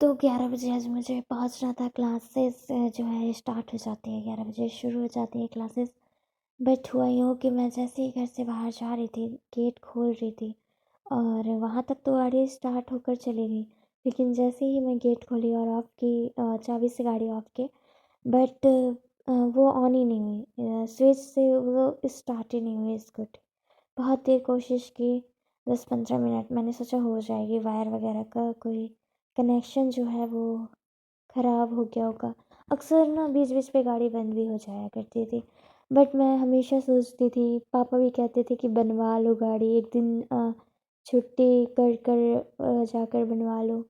तो 11 बजे आज मुझे पहुँचना था। क्लासेस जो है स्टार्ट हो जाती है, 11 बजे शुरू हो जाती है क्लासेस। बट हुआ यूँ कि मैं जैसे ही घर से बाहर जा रही थी, गेट खोल रही थी और वहाँ तक तो गाड़ी स्टार्ट होकर चली गई। लेकिन जैसे ही मैं गेट खोली और ऑफ़ की, चाबी से गाड़ी ऑफ़ की, बट वो ऑन ही नहीं हुई, स्विच से वो स्टार्ट ही नहीं हुई स्कूटी। बहुत देर कोशिश की, 10-15 मिनट मैंने सोचा हो जाएगी, वायर वगैरह का कोई कनेक्शन जो है वो ख़राब हो गया होगा। अक्सर ना बीच-बीच पे गाड़ी बंद भी हो जाया करती थी। बट मैं हमेशा सोचती थी, पापा भी कहते थे कि बनवा लो गाड़ी, एक दिन छुट्टी कर कर जाकर बनवा लो।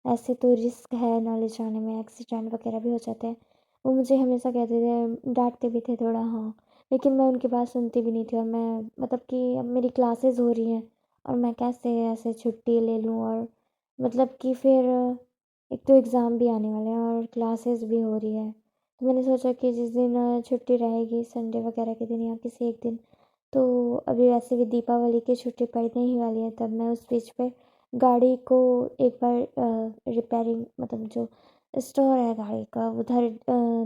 ऐसे तो रिस्क है ना ले जाने में, एक्सीडेंट वगैरह भी हो जाते हैं। वो मुझे हमेशा कहते थे, डाँटते भी थे थोड़ा, हाँ। लेकिन मैं उनकी बात सुनती भी नहीं थी और मैं मतलब कि अब मेरी क्लासेस हो रही हैं और मैं कैसे ऐसे छुट्टी ले लूँ, और मतलब कि फिर एक तो एग्ज़ाम भी आने वाले हैं और क्लासेस भी हो रही है। तो मैंने सोचा कि जिस दिन छुट्टी रहेगी संडे वगैरह के दिन या किसी एक दिन, तो अभी वैसे भी दीपावली की छुट्टी पड़ने ही वाली है, तब मैं उस बीच पे गाड़ी को एक बार रिपेयरिंग, मतलब जो स्टोर है गाड़ी का उधर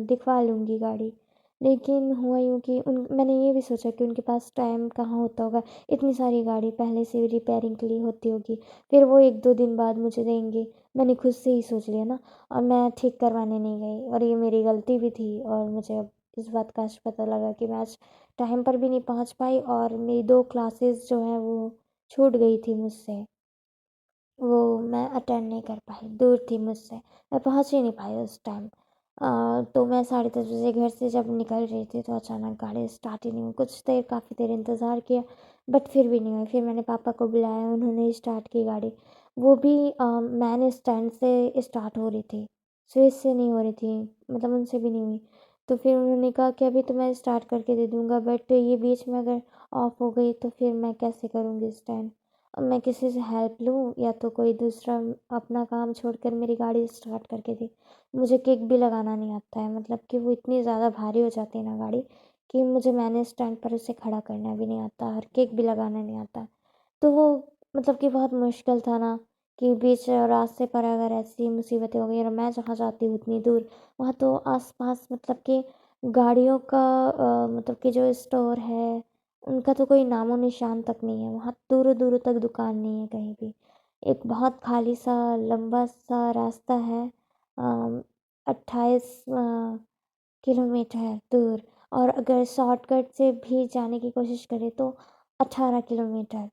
दिखवा लूँगी गाड़ी। लेकिन हुआ यूँ कि उन मैंने ये भी सोचा कि उनके पास टाइम कहाँ होता होगा, इतनी सारी गाड़ी पहले से रिपेयरिंग के लिए होती होगी, फिर वो 1-2 दिन बाद मुझे देंगे। मैंने खुद से ही सोच लिया ना, और मैं ठीक करवाने नहीं गई और ये मेरी गलती भी थी। और मुझे अब इस बात का आज पता लगा कि मैं आज टाइम पर भी नहीं पहुँच पाई और मेरी 2 क्लासेस जो हैं वो छूट गई थी मुझसे। वो मैं अटेंड नहीं कर पाई, दूर थी मुझसे, मैं पहुँच ही नहीं पाई उस टाइम। तो मैं 10:30 बजे घर से जब निकल रही थी तो अचानक गाड़ी स्टार्ट ही नहीं हुई। कुछ देर, काफ़ी देर इंतज़ार किया, बट फिर भी नहीं हुई। फिर मैंने पापा को बुलाया, उन्होंने स्टार्ट की गाड़ी। वो भी मेन स्टैंड से स्टार्ट हो रही थी, स्विच से नहीं हो रही थी, मतलब उनसे भी नहीं हुई। तो फिर उन्होंने कहा कि अभी तो मैं स्टार्ट करके दे दूँगा, बट ये बीच में अगर ऑफ हो गई तो फिर मैं कैसे करूँगी स्टैंड? अब मैं किसी से हेल्प लूँ या तो कोई दूसरा अपना काम छोड़कर मेरी गाड़ी स्टार्ट करके दे। मुझे किक भी लगाना नहीं आता है, मतलब कि वो इतनी ज़्यादा भारी हो जाती है ना गाड़ी, कि मुझे मैंने स्टैंड पर उसे खड़ा करना भी नहीं आता और किक भी लगाना नहीं आता। तो वो मतलब कि बहुत मुश्किल था ना, कि बीच रास्ते पर अगर ऐसी मुसीबतें हो गई और मैं जहाँ जाती हूँ उतनी दूर, वहाँ तो आस-पास मतलब कि गाड़ियों का मतलब कि जो स्टोर है, उनका तो कोई नामो-निशान तक नहीं है। वहाँ दूर-दूर तक दुकान नहीं है कहीं भी। एक बहुत खाली-सा लंबा-सा रास्ता है, 28 किलोमीटर दूर, और अगर शॉर्टकट से भी जाने की कोशिश करें तो 18 किलोमीटर,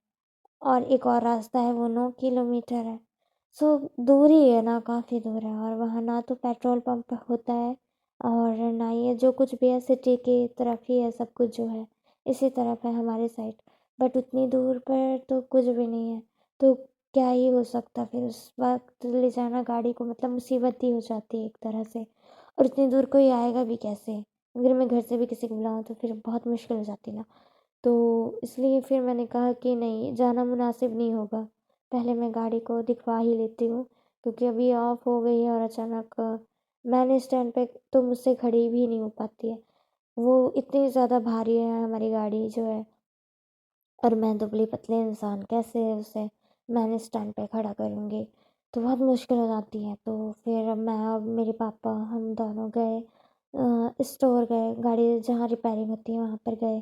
और एक और रास्ता है वो 9 किलोमीटर है। सो दूर ही है ना, काफ़ी दूर है, और वहाँ ना तो पेट्रोल पंप होता है और ना ये जो कुछ भी है सिटी की तरफ ही है, सब कुछ जो है इसी तरफ है हमारे साइड। बट उतनी दूर पर तो कुछ भी नहीं है, तो क्या ही हो सकता फिर उस वक़्त ले जाना गाड़ी को, मतलब मुसीबत ही हो जाती है एक तरह से। और इतनी दूर कोई आएगा भी कैसे? अगर मैं घर से भी किसी को बुलाऊँ तो फिर बहुत मुश्किल हो जाती ना। तो इसलिए फिर मैंने कहा कि नहीं, जाना मुनासिब नहीं होगा। पहले मैं गाड़ी को दिखवा ही लेती हूँ, क्योंकि अभी ऑफ हो गई है और अचानक मैन स्टैंड पे तो मुझसे खड़ी भी नहीं हो पाती है। वो इतनी ज़्यादा भारी है हमारी गाड़ी जो है, और मैं दुबली-पतली इंसान कैसे उसे मैन स्टैंड पे खड़ा करूँगी? तो बहुत मुश्किल हो जाती है। तो फिर मैं और मेरे पापा हम दोनों गए, स्टोर गए, गाड़ी जहाँ रिपेयरिंग होती है वहाँ पर गए।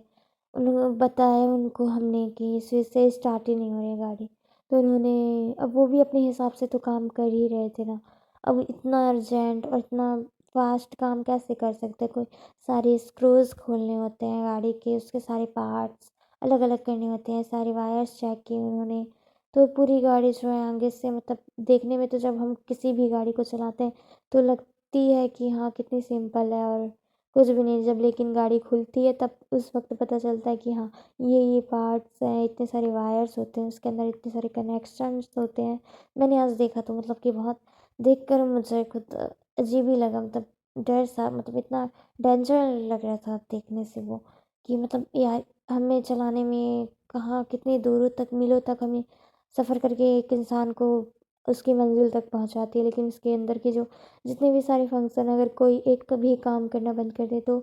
उन्होंने बताया उनको हमने कि स्विच से स्टार्ट ही नहीं हो रही है गाड़ी। तो उन्होंने, अब वो भी अपने हिसाब से तो काम कर ही रहे थे ना। अब इतना अर्जेंट और इतना फ़ास्ट काम कैसे कर सकते हैं कोई? सारे स्क्रूज़ खोलने होते हैं गाड़ी के, उसके सारे पार्ट्स अलग-अलग करने होते हैं, सारे वायर्स चेक किए उन्होंने। तो पूरी गाड़ी जो है आगे से, मतलब देखने में तो जब हम किसी भी गाड़ी को चलाते हैं तो लगती है कि हाँ, कितनी सिंपल है और कुछ भी नहीं, जब लेकिन गाड़ी खुलती है तब उस वक़्त पता चलता है कि हाँ, ये पार्ट्स हैं, इतने सारे वायर्स होते हैं, उसके अंदर इतने सारे कनेक्शंस होते हैं। मैंने आज देखा तो मतलब कि बहुत देखकर मुझे खुद अजीब ही लगा, मतलब डर सा, मतलब इतना डेंजर लग रहा था देखने से वो, कि मतलब यार हमें चलाने में कहाँ कितनी दूरों तक, मीलों तक हमें सफ़र करके एक इंसान को उसकी मंज़िल तक पहुँचाती है, लेकिन इसके अंदर के जो जितने भी सारे फंक्शन, अगर कोई एक भी काम करना बंद कर दे तो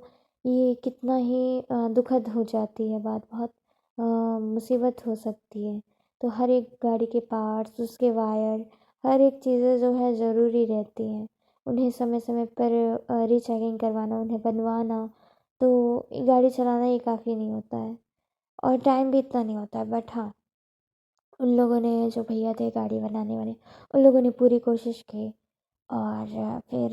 ये कितना ही दुखद हो जाती है बात, बहुत मुसीबत हो सकती है। तो हर एक गाड़ी के पार्ट्स, उसके वायर, हर एक चीज़ें जो है ज़रूरी रहती हैं। उन्हें समय समय पर रीचेकिंग करवाना, उन्हें बनवाना, तो गाड़ी चलाना ही काफ़ी नहीं होता है और टाइम भी इतना नहीं होता है। बट हाँ, उन लोगों ने, जो भैया थे गाड़ी बनाने वाले, उन लोगों ने पूरी कोशिश की और फिर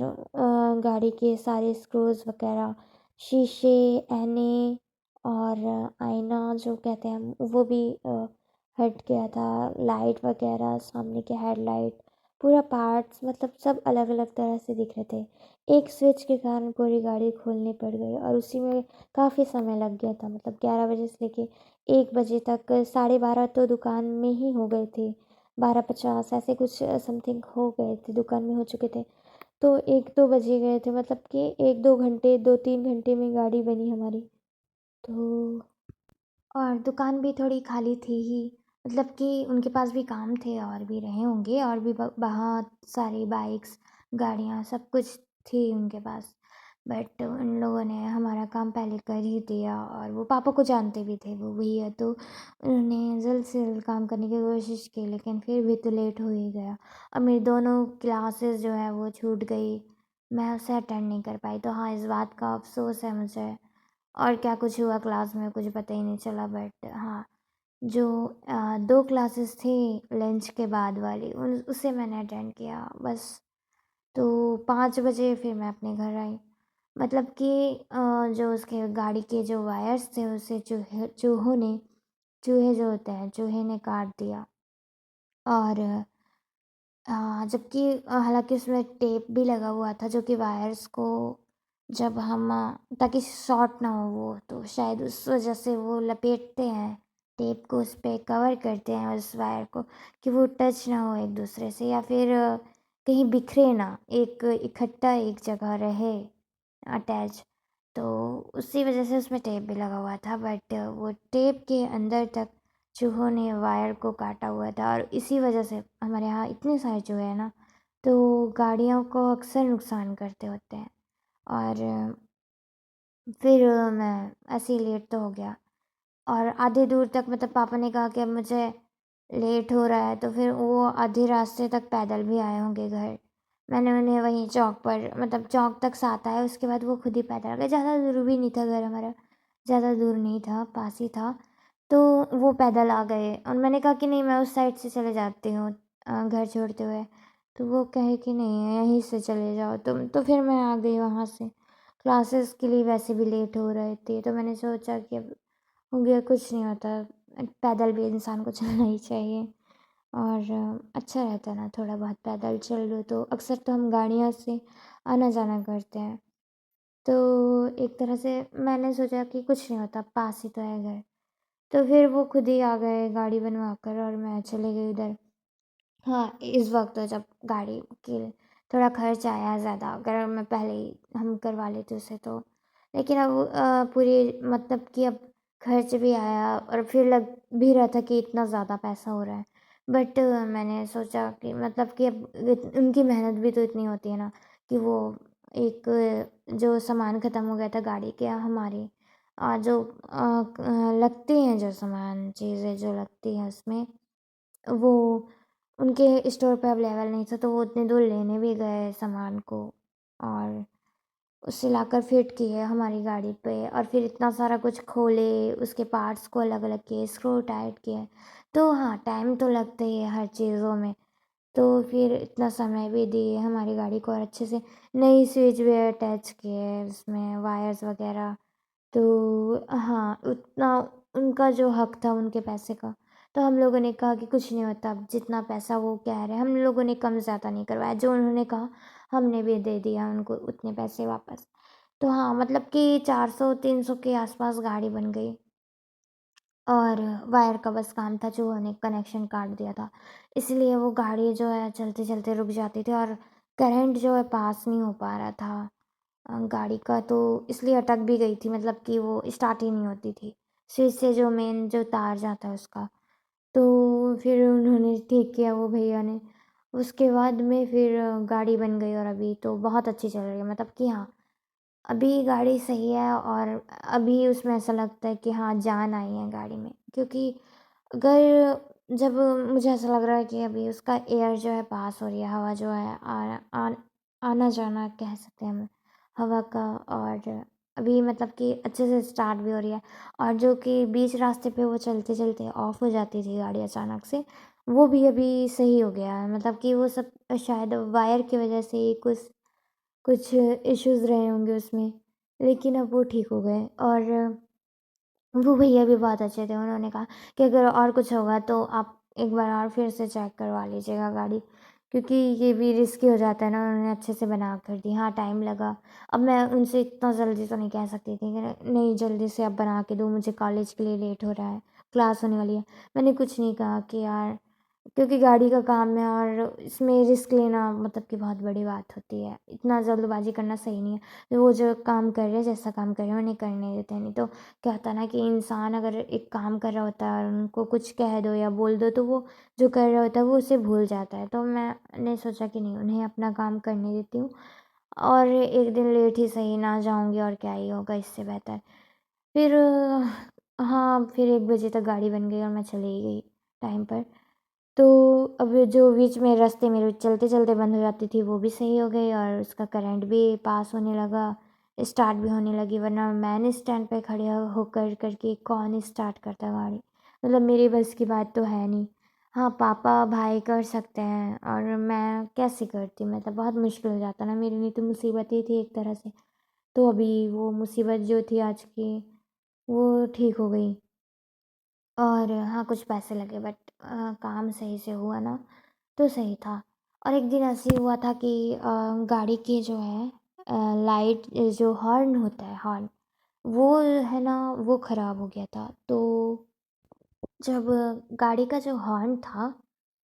गाड़ी के सारे स्क्रूज़ वगैरह, शीशे, ऐने और आईना जो कहते हैं हम, वो भी हट गया था। लाइट वगैरह, सामने के हेडलाइट, पूरा पार्ट्स, मतलब सब अलग अलग तरह से दिख रहे थे। एक स्विच के कारण पूरी गाड़ी खोलनी पड़ गई और उसी में काफ़ी समय लग गया था। मतलब 11 बजे से लेके 1 बजे तक, 12:30 तो दुकान में ही हो गए थे। 12:50 ऐसे कुछ समथिंग हो गए थे, दुकान में हो चुके थे। तो 1-2 बज ही गए थे, मतलब कि 1-2 घंटे, 2-3 घंटे में गाड़ी बनी हमारी। तो और दुकान भी थोड़ी खाली थी ही, मतलब कि उनके पास भी काम थे और भी रहे होंगे और भी बहुत सारी बाइक्स, गाड़ियाँ, सब कुछ थी उनके पास। बट उन लोगों ने हमारा काम पहले कर ही दिया और वो पापा को जानते भी थे वो भैया, तो उन्होंने जल्द से जल्द काम करने की कोशिश की, लेकिन फिर भी तो लेट हो ही गया और मेरी दोनों क्लासेस जो है वो छूट गई। मैं उसे अटेंड नहीं कर पाई, तो हाँ, इस बात का अफ़सोस है मुझे। और क्या कुछ हुआ क्लास में कुछ पता ही नहीं चला। बट हाँ, जो 2 क्लासेस थी लंच के बाद वाली, उन उसे मैंने अटेंड किया बस। तो 5 बजे फिर मैं अपने घर आई। मतलब कि जो उसके गाड़ी के जो वायर्स थे उसे चूहे जो होते हैं, चूहे ने काट दिया। और जबकि हालाँकि उसमें टेप भी लगा हुआ था, जो कि वायर्स को जब हम ताकि शॉर्ट ना हो वो, तो शायद उस वजह से वो लपेटते हैं टेप को, उस पे कवर करते हैं उस वायर को कि वो टच ना हो एक दूसरे से, या फिर कहीं बिखरे ना, एक इकट्ठा एक जगह रहे अटैच। तो उसी वजह से उसमें टेप भी लगा हुआ था। बट वो टेप के अंदर तक चूहों ने वायर को काटा हुआ था और इसी वजह से हमारे यहाँ इतने सारे चूहे हैं ना, तो गाड़ियों को अक्सर नुकसान करते होते हैं। और फिर मैं ऐसे ही लेट तो हो गया और आधे दूर तक, मतलब पापा ने कहा कि अब मुझे लेट हो रहा है, तो फिर वो आधे रास्ते तक पैदल भी आए होंगे घर। मैंने उन्हें वहीं चौक पर, मतलब चौक तक साथ आया, उसके बाद वो खुद ही पैदल आ गए। ज़्यादा दूर भी नहीं था घर हमारा, ज़्यादा दूर नहीं था, पास ही था। तो वो पैदल आ गए और मैंने कहा कि नहीं, मैं उस साइड से चले जाती हूँ घर छोड़ते हुए। तो वो कहे कि नहीं, यहीं से चले जाओ तुम। तो फिर मैं आ गई वहाँ से। क्लासेस के लिए वैसे भी लेट हो रहे थे, तो मैंने सोचा कि अब हो गया, कुछ नहीं होता, पैदल भी इंसान को चलना ही चाहिए और अच्छा रहता है ना, थोड़ा बहुत पैदल चल लो। तो अक्सर तो हम गाड़ियों से आना जाना करते हैं, तो एक तरह से मैंने सोचा कि कुछ नहीं होता, पास ही तो है घर। तो फिर वो खुद ही आ गए गाड़ी बनवा कर और मैं चली गई उधर। हाँ, इस वक्त तो जब गाड़ी के थोड़ा खर्च आया ज़्यादा, अगर मैं पहले ही हम करवा लेते उसे तो। लेकिन अब पूरी, मतलब कि अब खर्च भी आया और फिर लग भी रहा था कि इतना ज़्यादा पैसा हो रहा है। बट मैंने सोचा कि मतलब कि अब उनकी मेहनत भी तो इतनी होती है ना, कि वो एक जो सामान ख़त्म हो गया था गाड़ी के, हमारे जो लगती हैं, जो सामान चीज़ें जो लगती हैं उसमें, वो उनके स्टोर पे अवेलेबल नहीं था, तो वो उतनी दूर लेने भी गए सामान को और उसे लाकर फिट किए हमारी गाड़ी पे और फिर इतना सारा कुछ खोले, उसके पार्ट्स को अलग अलग किए, स्क्रू टाइट किए। तो हाँ, टाइम तो लगता ही है हर चीज़ों में। तो फिर इतना समय भी दिए हमारी गाड़ी को और अच्छे से नई स्विच भी अटैच किए उसमें, वायर्स वगैरह। तो हाँ, उतना उनका जो हक था उनके पैसे का, तो हम लोगों ने कहा कि कुछ नहीं होता, अब जितना पैसा वो कह रहे हैं, हम लोगों ने कम ज़्यादा नहीं करवाया, जो उन्होंने कहा हमने भी दे दिया उनको उतने पैसे वापस। तो हाँ, मतलब कि 400-300 के आसपास गाड़ी बन गई और वायर का बस काम था, जो उन्होंने कनेक्शन काट दिया था। इसलिए वो गाड़ी जो है चलते-चलते रुक जाती थी और करंट जो है पास नहीं हो पा रहा था गाड़ी का, तो इसलिए अटक भी गई थी, मतलब कि वो स्टार्ट ही नहीं होती थी, स्विच से जो मेन जो तार जाता है उसका। तो फिर उन्होंने ठीक किया वो भैया ने। उसके बाद में फिर गाड़ी बन गई और अभी तो बहुत अच्छी चल रही है, मतलब कि हाँ, अभी गाड़ी सही है और अभी उसमें ऐसा लगता है कि हाँ, जान आई है गाड़ी में। क्योंकि अगर जब मुझे ऐसा लग रहा है कि अभी उसका एयर जो है पास हो रही है, हवा जो है आना जाना कह सकते हैं हम हवा का, और अभी मतलब कि अच्छे से स्टार्ट भी हो रही है। और जो कि बीच रास्ते पे वो चलते चलते ऑफ हो जाती थी गाड़ी अचानक से, वो भी अभी सही हो गया है। मतलब कि वो सब शायद वायर की वजह से ही कुछ कुछ इश्यूज़ रहे होंगे उसमें, लेकिन अब वो ठीक हो गए। और वो भैया भी बहुत अच्छे थे, उन्होंने कहा कि अगर और कुछ होगा तो आप एक बार और फिर से चेक करवा लीजिएगा गाड़ी, क्योंकि ये भी रिस्की हो जाता है ना। उन्होंने अच्छे से बना कर दी। हाँ, टाइम लगा। अब मैं उनसे इतना जल्दी तो नहीं कह सकती थी कि नहीं जल्दी से अब बना के दो, मुझे कॉलेज के लिए लेट हो रहा है, क्लास होने वाली है। मैंने कुछ नहीं कहा कि यार, क्योंकि गाड़ी का काम है और इसमें रिस्क लेना मतलब कि बहुत बड़ी बात होती है, इतना जल्दबाजी करना सही नहीं है। तो वो जो काम कर रहे हैं, जैसा काम कर रहे हैं उन्हें करने देते हैं। नहीं तो क्या होता है ना कि इंसान अगर एक काम कर रहा होता है और उनको कुछ कह दो या बोल दो, तो वो जो कर रहा होता है वो उसे भूल जाता है। तो मैंने सोचा कि नहीं, उन्हें अपना काम करने देती हूँ, और एक दिन लेट ही सही, ना जाऊँगी और क्या ही होगा, इससे बेहतर। फिर हाँ, फिर 1 बजे तक गाड़ी बन गई और मैं चली गई टाइम पर। तो अब जो बीच में रास्ते मेरे चलते-चलते बंद हो जाती थी, वो भी सही हो गई, और उसका करंट भी पास होने लगा, स्टार्ट भी होने लगी। वरना मैंने स्टैंड पे खड़े होकर करके कौन स्टार्ट करता गाड़ी, मतलब मेरी बस की बात तो है नहीं। हाँ, पापा भाई कर सकते हैं, और मैं कैसे करती, मतलब बहुत मुश्किल हो जाता ना मेरे लिए, तो मुसीबत ही थी एक तरह से। तो अभी वो मुसीबत जो थी आज की, वो ठीक हो गई। और हाँ, कुछ पैसे लगे, बट काम सही से हुआ ना, तो सही था। और एक दिन ऐसे ही हुआ था कि गाड़ी की जो है लाइट, जो हॉर्न होता है, हॉर्न, वो है ना, वो ख़राब हो गया था। तो जब गाड़ी का जो हॉर्न था,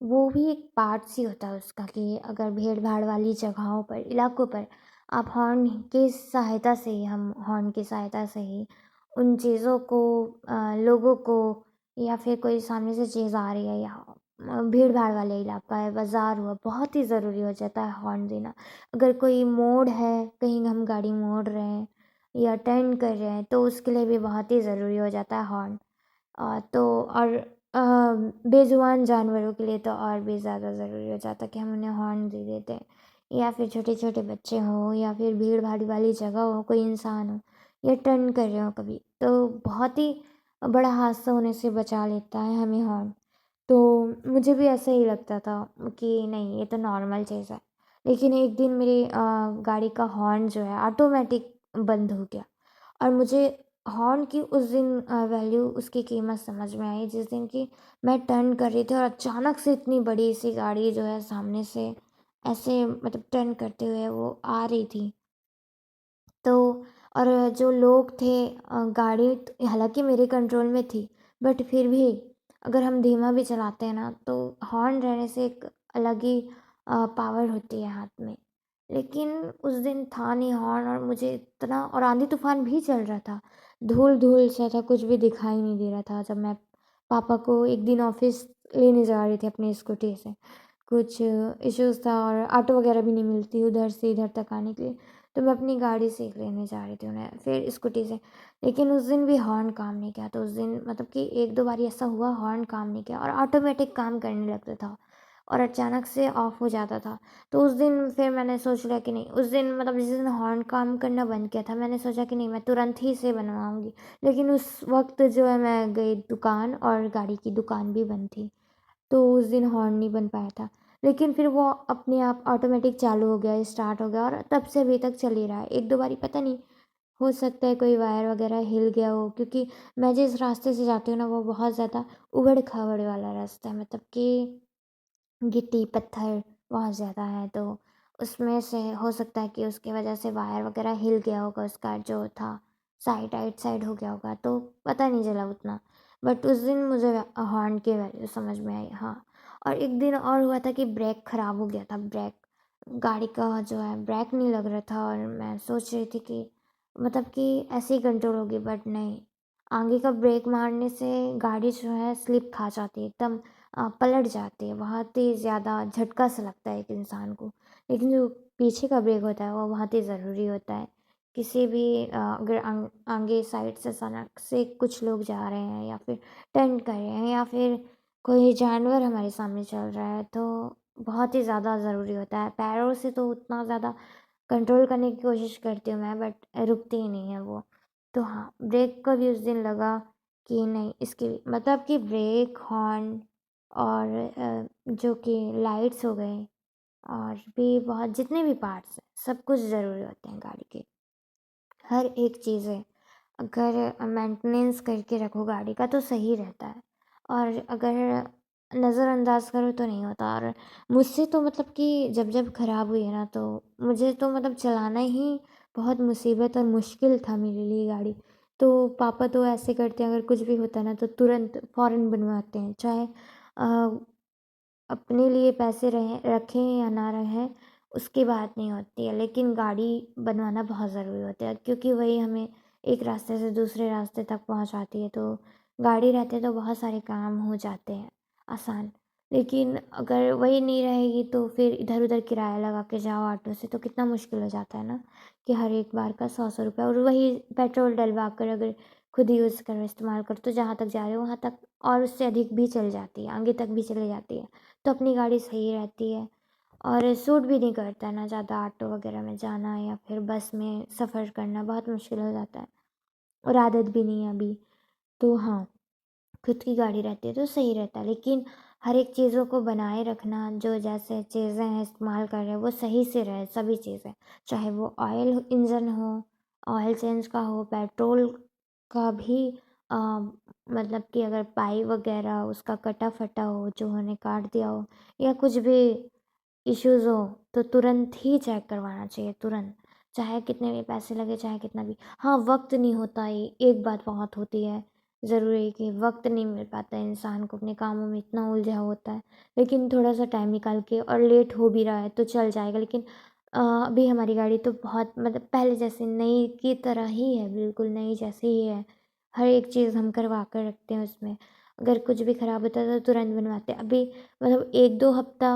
वो भी एक पार्ट्स ही होता है उसका, कि अगर भीड़-भाड़ वाली जगहों पर, इलाकों पर आप हॉर्न की सहायता से ही, हम हॉर्न की सहायता से ही उन चीज़ों को, लोगों को, या फिर कोई सामने से चीज़ आ रही है, या भीड़-भाड़ वाला इलाका है, बाज़ार हुआ, बहुत ही ज़रूरी हो जाता है हॉर्न देना। अगर कोई मोड़ है, कहीं हम गाड़ी मोड़ रहे हैं या टर्न कर रहे हैं, तो उसके लिए भी बहुत ही ज़रूरी हो जाता है हॉर्न। तो और बेज़ुबान जानवरों के लिए तो और भी ज़्यादा ज़रूरी हो जाता है कि हम उन्हें हॉर्न दे देते हैं, या फिर छोटे-छोटे बच्चे हों, या फिर भीड़-भाड़ वाली जगह हो, कोई इंसान हो, या टर्न कर रहे हो कभी, तो बहुत ही बड़ा हादसा होने से बचा लेता है हमें हॉर्न। तो मुझे भी ऐसा ही लगता था कि नहीं, ये तो नॉर्मल चीज़ है। लेकिन एक दिन मेरी गाड़ी का हॉर्न जो है ऑटोमेटिक बंद हो गया, और मुझे हॉर्न की उस दिन वैल्यू, उसकी कीमत समझ में आई जिस दिन कि मैं टर्न कर रही थी, और अचानक से इतनी बड़ी सी गाड़ी जो है सामने से ऐसे मतलब टर्न करते हुए वो आ रही थी। तो और जो लोग थे, गाड़ी हालांकि मेरे कंट्रोल में थी, बट फिर भी अगर हम धीमा भी चलाते हैं ना, तो हॉर्न रहने से एक अलग ही पावर होती है हाथ में। लेकिन उस दिन था नहीं हॉर्न, और मुझे इतना, और आंधी तूफान भी चल रहा था, धूल धूल सा था, कुछ भी दिखाई नहीं दे रहा था। जब मैं पापा को एक दिन ऑफिस लेने जा रही थी अपनी स्कूटी से, कुछ इश्यूज़ था और ऑटो वगैरह भी नहीं मिलती उधर से इधर तक आने के लिए, तो मैं अपनी गाड़ी से लेने जा रही थी उन्हें, फिर स्कूटी से। लेकिन उस दिन भी हॉर्न काम नहीं किया, तो उस दिन मतलब कि 1-2 बारी ऐसा हुआ, हॉर्न काम नहीं किया और ऑटोमेटिक काम करने लगता था, और अचानक से ऑफ हो जाता था। तो उस दिन फिर मैंने सोच लिया कि नहीं, उस दिन मतलब जिस दिन हॉर्न काम करना बंद किया था, मैंने सोचा कि नहीं, मैं तुरंत ही इसे बनवाऊँगी। लेकिन उस वक़्त जो है मैं गई दुकान, और गाड़ी की दुकान भी बंद थी। तो उस दिन हॉर्न नहीं बन पाया था। लेकिन फिर वो अपने आप ऑटोमेटिक चालू हो गया, स्टार्ट हो गया, और तब से अभी तक चल ही रहा है। 1-2 बारी पता नहीं, हो सकता है कोई वायर वगैरह हिल गया हो, क्योंकि मैं जिस रास्ते से जाती हूँ ना, वो बहुत ज़्यादा ऊबड़-खाबड़ वाला रास्ता है, मतलब कि गिट्टी पत्थर बहुत ज़्यादा है, तो उसमें से हो सकता है कि उसकी वजह से वायर वगैरह हिल गया होगा, उसका जो था साइड आइट साइड हो गया होगा, तो पता नहीं चला उतना। बट उस दिन मुझे हॉर्न की वैल्यू समझ में आई। हाँ, और एक दिन और हुआ था कि ब्रेक ख़राब हो गया था, ब्रेक गाड़ी का जो है ब्रेक नहीं लग रहा था, और मैं सोच रही थी कि मतलब कि ऐसे ही कंट्रोल होगी, बट नहीं, आगे का ब्रेक मारने से गाड़ी जो है स्लिप खा जाती है, एकदम पलट जाती है, बहुत ही ज़्यादा झटका सा लगता है एक इंसान को। लेकिन जो पीछे का ब्रेक होता है वो बहुत ही ज़रूरी होता है। किसी भी अगर आगे साइड से अचानक से कुछ लोग जा रहे हैं, या फिर टर्न कर रहे हैं, या फिर कोई जानवर हमारे सामने चल रहा है तो बहुत ही ज़्यादा ज़रूरी होता है। पैरों से तो उतना ज़्यादा कंट्रोल करने की कोशिश करती हूँ मैं, बट रुकती ही नहीं है वो। तो हाँ, ब्रेक को भी उस दिन लगा कि नहीं, इसकी मतलब कि ब्रेक, हॉर्न और जो कि लाइट्स हो गए और भी बहुत जितने भी पार्ट्स हैं, सब कुछ ज़रूरी होते हैं गाड़ी के। हर एक चीज़ है, अगर मेंटेनेंस करके रखो गाड़ी का तो सही रहता है, और अगर नज़रअंदाज करो तो नहीं होता। और मुझसे तो मतलब कि जब ख़राब हुई है ना, तो मुझे तो मतलब चलाना ही बहुत मुसीबत और मुश्किल था मेरे लिए गाड़ी। तो पापा तो ऐसे करते हैं, अगर कुछ भी होता है ना तो तुरंत फ़ौरन बनवाते हैं, चाहे अपने लिए पैसे रहें रखें या ना रहें, उसकी बात नहीं होती है, लेकिन गाड़ी बनवाना बहुत ज़रूरी होता है, क्योंकि वही हमें एक रास्ते से दूसरे रास्ते तक पहुंचाती है। तो गाड़ी रहते तो बहुत सारे काम हो जाते हैं आसान। लेकिन अगर वही नहीं रहेगी तो फिर इधर उधर किराया लगा के जाओ ऑटो से, तो कितना मुश्किल हो जाता है ना, कि हर एक बार का 100 रुपये, और वही पेट्रोल डलवा कर अगर खुद यूज़ करो, इस्तेमाल करो, तो जहाँ तक जा रहे हो वहाँ तक और उससे अधिक भी चल जाती है, आगे तक भी चली जाती है। तो अपनी गाड़ी सही रहती है, और सूट भी नहीं करता है ना ज़्यादा ऑटो वगैरह में जाना, या फिर बस में सफ़र करना बहुत मुश्किल हो जाता है, और आदत भी नहीं है अभी। तो हाँ, खुद की गाड़ी रहती है तो सही रहता है, लेकिन हर एक चीज़ों को बनाए रखना, जो जैसे चीज़ें हैं इस्तेमाल कर रहे हैं वो सही से रहे, सभी चीज़ें, चाहे वो ऑयल इंजन हो, ऑयल चेंज का हो, पेट्रोल का भी अ, मतलब कि अगर पाइप वगैरह उसका कटा फटा हो, जो उन्होंने काट दिया हो, या कुछ भी इश्यूज़ हो, तो तुरंत ही चेक करवाना चाहिए, तुरंत, चाहे कितने भी पैसे लगे, चाहे कितना भी। हाँ, वक्त नहीं होता, ये एक बात बहुत होती है ज़रूरी है कि वक्त नहीं मिल पाता है इंसान को, अपने कामों में इतना उलझा होता है। लेकिन थोड़ा सा टाइम निकाल के, और लेट हो भी रहा है तो चल जाएगा, लेकिन अभी हमारी गाड़ी तो बहुत मतलब पहले जैसे नई की तरह ही है, बिल्कुल नई जैसे ही है। हर एक चीज़ हम करवा कर रखते हैं उसमें, अगर कुछ भी ख़राब होता है तो तुरंत बनवाते हैं। अभी मतलब 1-2 हफ़्ता,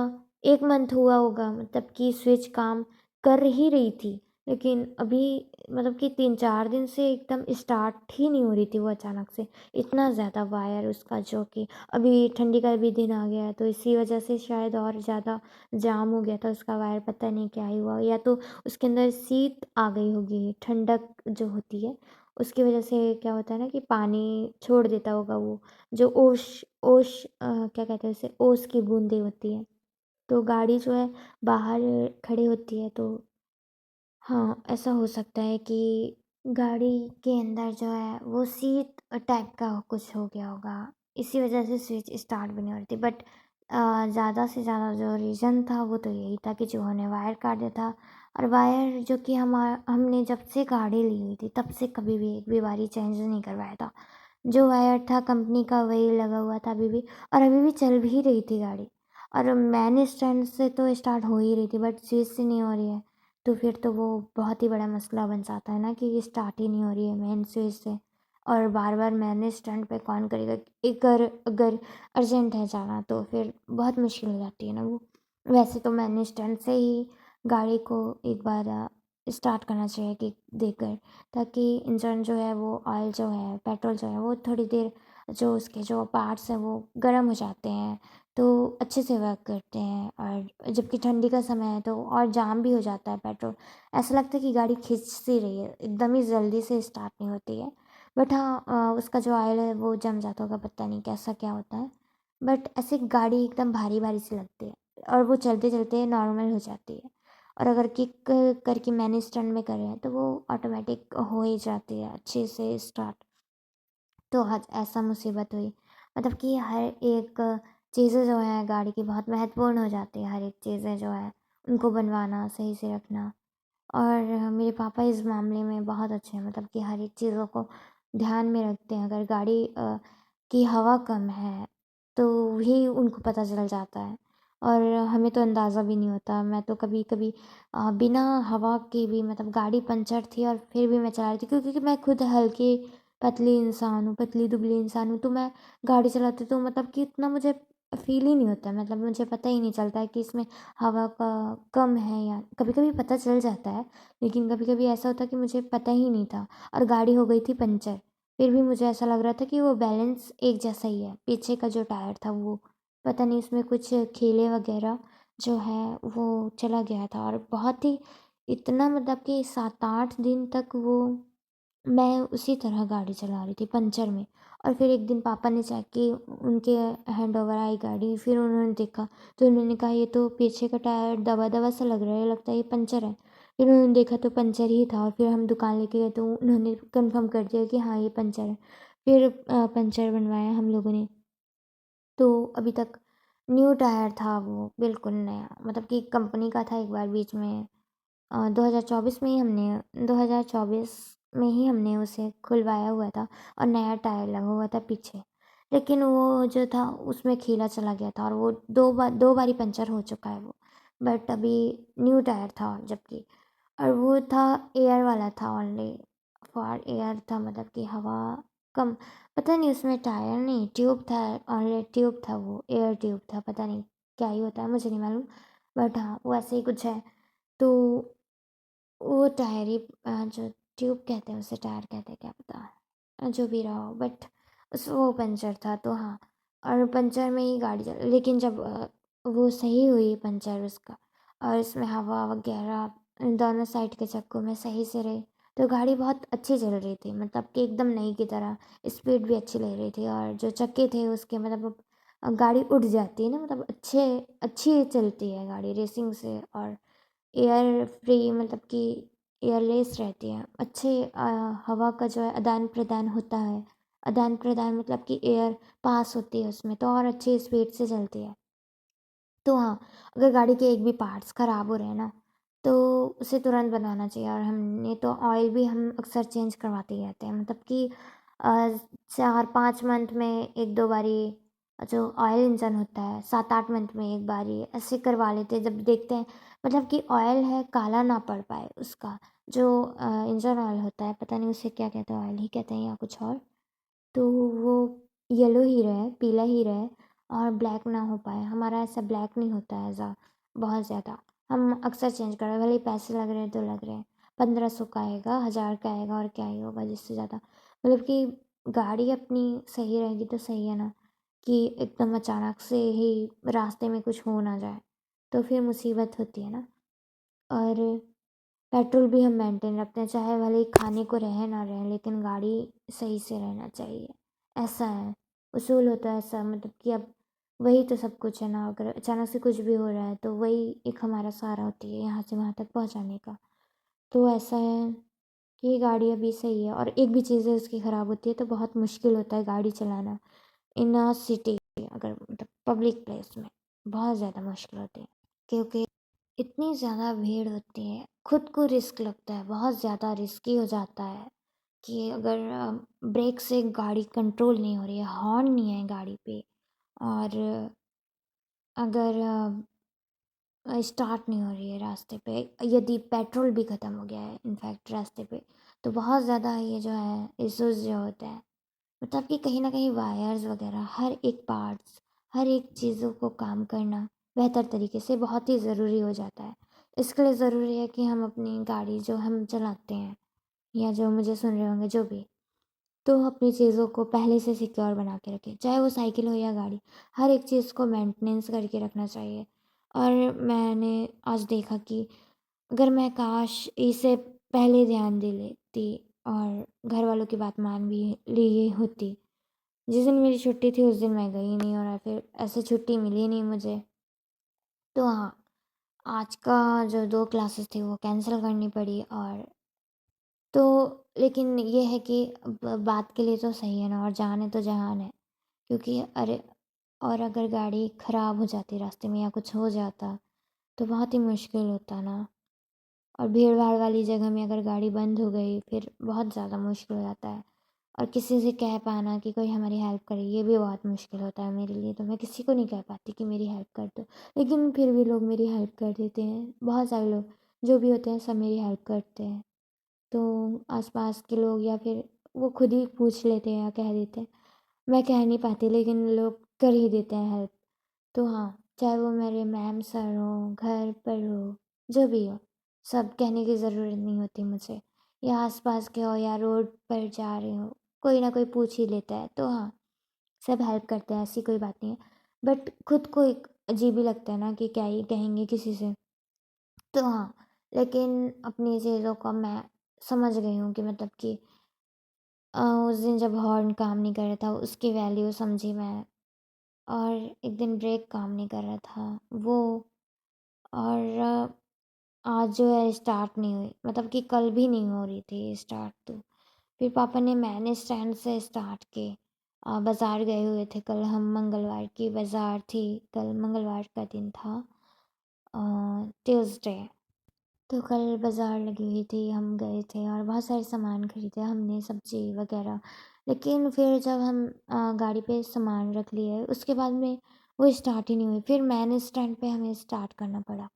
1 मंथ हुआ होगा, मतलब कि स्विच काम कर ही रही थी, लेकिन अभी मतलब कि 3-4 दिन से एकदम स्टार्ट ही नहीं हो रही थी वो, अचानक से इतना ज़्यादा वायर उसका, जो कि अभी ठंडी का भी दिन आ गया है तो इसी वजह से शायद और ज़्यादा जाम हो गया था उसका वायर, पता नहीं क्या ही हुआ, या तो उसके अंदर शीत आ गई होगी, ठंडक जो होती है उसकी वजह से क्या होता है ना, कि पानी छोड़ देता होगा वो, जो ओस ओस क्या कहते हैं उसे, ओस की बूंदें होती हैं, तो गाड़ी जो है बाहर खड़ी होती है, तो हाँ, ऐसा हो सकता है कि गाड़ी के अंदर जो है वो शीत टाइप का कुछ हो गया होगा, इसी वजह से स्विच स्टार्ट भी नहीं हो रही थी। बट ज़्यादा से ज़्यादा जो रीज़न था वो तो यही था कि चूहों ने वायर काट दिया था। और वायर जो कि हमने जब से गाड़ी ली हुई थी तब से कभी भी एक भी बारी चेंज नहीं करवाया था, जो वायर था कंपनी का वही लगा हुआ था अभी भी, और अभी भी चल भी रही थी गाड़ी, और मेन स्टैंड से तो स्टार्ट हो ही रही थी, बट स्विच से नहीं हो रही है, तो फिर तो वो बहुत ही बड़ा मसला बन जाता है ना, कि ये स्टार्ट ही नहीं हो रही है मेन स्विच से, और बार बार मैंने स्टैंड पे कौन करेगा, एक अगर अर्जेंट है जाना तो फिर बहुत मुश्किल हो जाती है ना वो। वैसे तो मैंने स्टैंड से ही गाड़ी को एक बार स्टार्ट करना चाहिए कि देकर, ताकि इंजन जो है वो, ऑयल जो है, पेट्रोल जो है वो थोड़ी देर, जो उसके जो पार्ट्स हैं वो गर्म हो जाते हैं तो अच्छे से वर्क करते हैं, और जबकि ठंडी का समय है तो और जाम भी हो जाता है पेट्रोल, ऐसा लगता है कि गाड़ी खिंच सी रही है, एकदम ही जल्दी से स्टार्ट नहीं होती है। बट हाँ, उसका जो ऑयल है वो जम जाता होगा, पता नहीं कैसा क्या होता है, बट ऐसे गाड़ी एकदम भारी भारी सी लगती है, और वो चलते चलते नॉर्मल हो जाती है। और अगर किक करके मैंने स्टैंड में करे हैं तो वो ऑटोमेटिक हो ही जाती है अच्छे से स्टार्ट। तो आज ऐसा मुसीबत हुई, मतलब कि हर एक चीज़ें जो है गाड़ी की बहुत महत्वपूर्ण हो जाती है, हर एक चीज़ें जो है उनको बनवाना, सही से रखना। और मेरे पापा इस मामले में बहुत अच्छे हैं, मतलब कि हर एक चीज़ों को ध्यान में रखते हैं, अगर गाड़ी की हवा कम है तो भी उनको पता चल जाता है, और हमें तो अंदाज़ा भी नहीं होता। मैं तो कभी कभी बिना हवा के भी, मतलब गाड़ी पंचर थी और फिर भी मैं चला रही थी, क्योंकि मैं खुद हल्की पतली इंसान हूँ, पतली दुबली इंसान हूँ, तो मैं गाड़ी चलाती तो मतलब कि इतना मुझे फील ही नहीं होता, मतलब मुझे पता ही नहीं चलता है कि इसमें हवा का कम है, या कभी कभी पता चल जाता है, लेकिन कभी कभी ऐसा होता है कि मुझे पता ही नहीं था, और गाड़ी हो गई थी पंचर। फिर भी मुझे ऐसा लग रहा था कि वो बैलेंस एक जैसा ही है। पीछे का जो टायर था वो पता नहीं उसमें कुछ कीले वगैरह जो है वो चला गया था, और बहुत ही इतना मतलब कि 7-8 दिन तक वो मैं उसी तरह गाड़ी चला रही थी पंचर में। और फिर एक दिन पापा ने चेक की, उनके हैंडओवर आई गाड़ी, फिर उन्होंने देखा तो उन्होंने कहा ये तो पीछे का टायर दबा दबा सा लग रहा है, लगता है ये पंचर है। फिर उन्होंने देखा तो पंचर ही था, और फिर हम दुकान लेके गए तो उन्होंने कंफर्म कर दिया कि हाँ ये पंचर है। फिर पंचर बनवाया हम लोगों ने। तो अभी तक न्यू टायर था वो, बिल्कुल नया, मतलब कि कंपनी का था। एक बार बीच में 2024 में ही हमने 2024 में ही हमने उसे खुलवाया हुआ था, और नया टायर लगा हुआ था पीछे। लेकिन वो जो था उसमें खीला चला गया था, और वो 2 बारी पंचर हो चुका है वो। बट अभी न्यू टायर था जबकि, और वो था एयर वाला था, ओनली फॉर एयर था, मतलब कि हवा कम। पता नहीं उसमें टायर नहीं ट्यूब था, ओनली ट्यूब था, वो एयर ट्यूब था, पता नहीं क्या ही होता है मुझे नहीं मालूम। बट हाँ वो ऐसे ही कुछ है। तो वो टायर ही जो ट्यूब कहते हैं उसे टायर कहते हैं, क्या पता जो भी रहा हो, बट उस वो पंचर था तो हाँ। और पंचर में ही गाड़ी चल, लेकिन जब वो सही हुई पंचर उसका, और इसमें हवा वगैरह दोनों साइड के चक्कों में सही से रही, तो गाड़ी बहुत अच्छी चल रही थी, मतलब कि एकदम नई की तरह। स्पीड भी अच्छी ले रही थी, और जो चक्के थे उसके मतलब गाड़ी उड़ जाती है ना, मतलब अच्छी चलती है गाड़ी रेसिंग से। और एयर फ्री मतलब कि एयरलेस रहती है, अच्छे हवा का जो है आदान प्रदान होता है। आदान प्रदान मतलब कि एयर पास होती है उसमें, तो और अच्छी स्पीड से चलती है। तो हाँ, अगर गाड़ी के एक भी पार्ट्स ख़राब हो रहे हैं ना, तो उसे तुरंत बनाना चाहिए। और हमने तो ऑयल भी हम अक्सर चेंज करवाते ही रहते हैं, मतलब कि 4-5 मंथ में 1-2 बारी जो ऑयल इंजन होता है 7-8 मंथ में 1 बारी ऐसे करवा लेते हैं, जब देखते हैं मतलब कि ऑयल है काला ना पड़ पाए उसका। जो इंजन ऑयल होता है, पता नहीं उसे क्या कहते हैं, ऑयल ही कहते हैं या कुछ और। तो वो येलो ही रहे, पीला ही रहे, और ब्लैक ना हो पाए। हमारा ऐसा ब्लैक नहीं होता है ऐसा बहुत ज़्यादा। हम अक्सर चेंज कर रहे हैं, भले ही पैसे लग रहे हैं तो लग रहे हैं। 1500 का आएगा, 1000 का आएगा, और क्या ही होगा जिससे ज़्यादा। मतलब कि गाड़ी अपनी सही रहेगी तो सही है ना, कि एकदम अचानक से ही रास्ते में कुछ हो ना जाए, तो फिर मुसीबत होती है ना। और पेट्रोल भी हम मेंटेन रखते हैं, चाहे भले ही खाने को रहे ना रहे, लेकिन गाड़ी सही से रहना चाहिए। ऐसा है, उसूल होता है ऐसा, मतलब कि अब वही तो सब कुछ है ना। अगर अचानक से कुछ भी हो रहा है तो वही एक हमारा सहारा होती है यहाँ से वहाँ तक पहुँचाने का। तो ऐसा है कि गाड़ी अभी सही है, और एक भी चीज़ है उसकी ख़राब होती है तो बहुत मुश्किल होता है गाड़ी चलाना इन अ सिटी। अगर मतलब पब्लिक प्लेस में बहुत ज़्यादा मुश्किल होती है, क्योंकि इतनी ज़्यादा भीड़ होती है, खुद को रिस्क लगता है, बहुत ज़्यादा रिस्की हो जाता है कि अगर ब्रेक से गाड़ी कंट्रोल नहीं हो रही है, हॉर्न नहीं है गाड़ी पे, और अगर स्टार्ट नहीं हो रही है रास्ते पे, यदि पेट्रोल भी ख़त्म हो गया है इनफैक्ट रास्ते पे, तो बहुत ज़्यादा ये जो है इश्यूज़ जो होते हैं, मतलब कि कहीं ना कहीं वायर्स वगैरह हर एक पार्ट्स, हर एक चीज़ों को काम करना बेहतर तरीके से बहुत ही ज़रूरी हो जाता है। इसके लिए ज़रूरी है कि हम अपनी गाड़ी जो हम चलाते हैं, या जो मुझे सुन रहे होंगे जो भी, तो अपनी चीज़ों को पहले से सिक्योर बना के रखें, चाहे वो साइकिल हो या गाड़ी। हर एक चीज़ को मेंटेनेंस करके रखना चाहिए। और मैंने आज देखा कि अगर मैं काश इसे पहले ध्यान दे लेती, और घर वालों की बात मान भी ली होती। जिस दिन मेरी छुट्टी थी उस दिन मैं गई नहीं, और फिर ऐसे छुट्टी मिली नहीं मुझे। तो हाँ, आज का जो 2 क्लासेस थी वो कैंसिल करनी पड़ी। और तो लेकिन ये है कि बात के लिए तो सही है ना, और जान है तो जहान है। क्योंकि अरे, और अगर गाड़ी ख़राब हो जाती रास्ते में या कुछ हो जाता तो बहुत ही मुश्किल होता ना। और भीड़ भाड़ वाली जगह में अगर गाड़ी बंद हो गई फिर बहुत ज़्यादा मुश्किल हो जाता है। और किसी से कह पाना कि कोई हमारी हेल्प करे, ये भी बहुत मुश्किल होता है मेरे लिए। तो मैं किसी को नहीं कह पाती कि मेरी हेल्प कर दो, लेकिन फिर भी लोग मेरी हेल्प कर देते हैं। बहुत सारे लोग जो भी होते हैं सब मेरी हेल्प करते हैं। तो आसपास के लोग या फिर वो खुद ही पूछ लेते हैं या कह देते हैं। मैं कह नहीं पाती लेकिन लोग कर ही देते हैं हेल्प। तो हाँ, चाहे वो मेरे मैम सर हो, घर पर हो, जो भी हो, सब कहने की ज़रूरत नहीं होती मुझे। या आसपास के हो या रोड पर जा रहे हो, कोई ना कोई पूछ ही लेता है, तो हाँ, सब हेल्प करते हैं, ऐसी कोई बात नहीं है। बट खुद को एक अजीब ही लगता है ना कि क्या ही कहेंगे किसी से। तो हाँ, लेकिन अपनी चीज़ों को मैं समझ गई हूँ कि मतलब कि उस दिन जब हॉर्न काम नहीं कर रहा था उसकी वैल्यू समझी मैं। और एक दिन ब्रेक काम नहीं कर रहा था वो। और आज जो है स्टार्ट नहीं हुई, मतलब कि कल भी नहीं हो रही थी स्टार्ट। तो फिर पापा ने मैंने स्टैंड से स्टार्ट की। बाज़ार गए हुए थे कल हम, मंगलवार की बाज़ार थी, कल मंगलवार का दिन था, ट्यूसडे। तो कल बाज़ार लगी हुई थी, हम गए थे और बहुत सारे सामान खरीदे हमने, सब्ज़ी वगैरह। लेकिन फिर जब हम गाड़ी पे सामान रख लिए उसके बाद में वो स्टार्ट ही नहीं हुई। फिर मैन स्टैंड पे हमें स्टार्ट करना पड़ा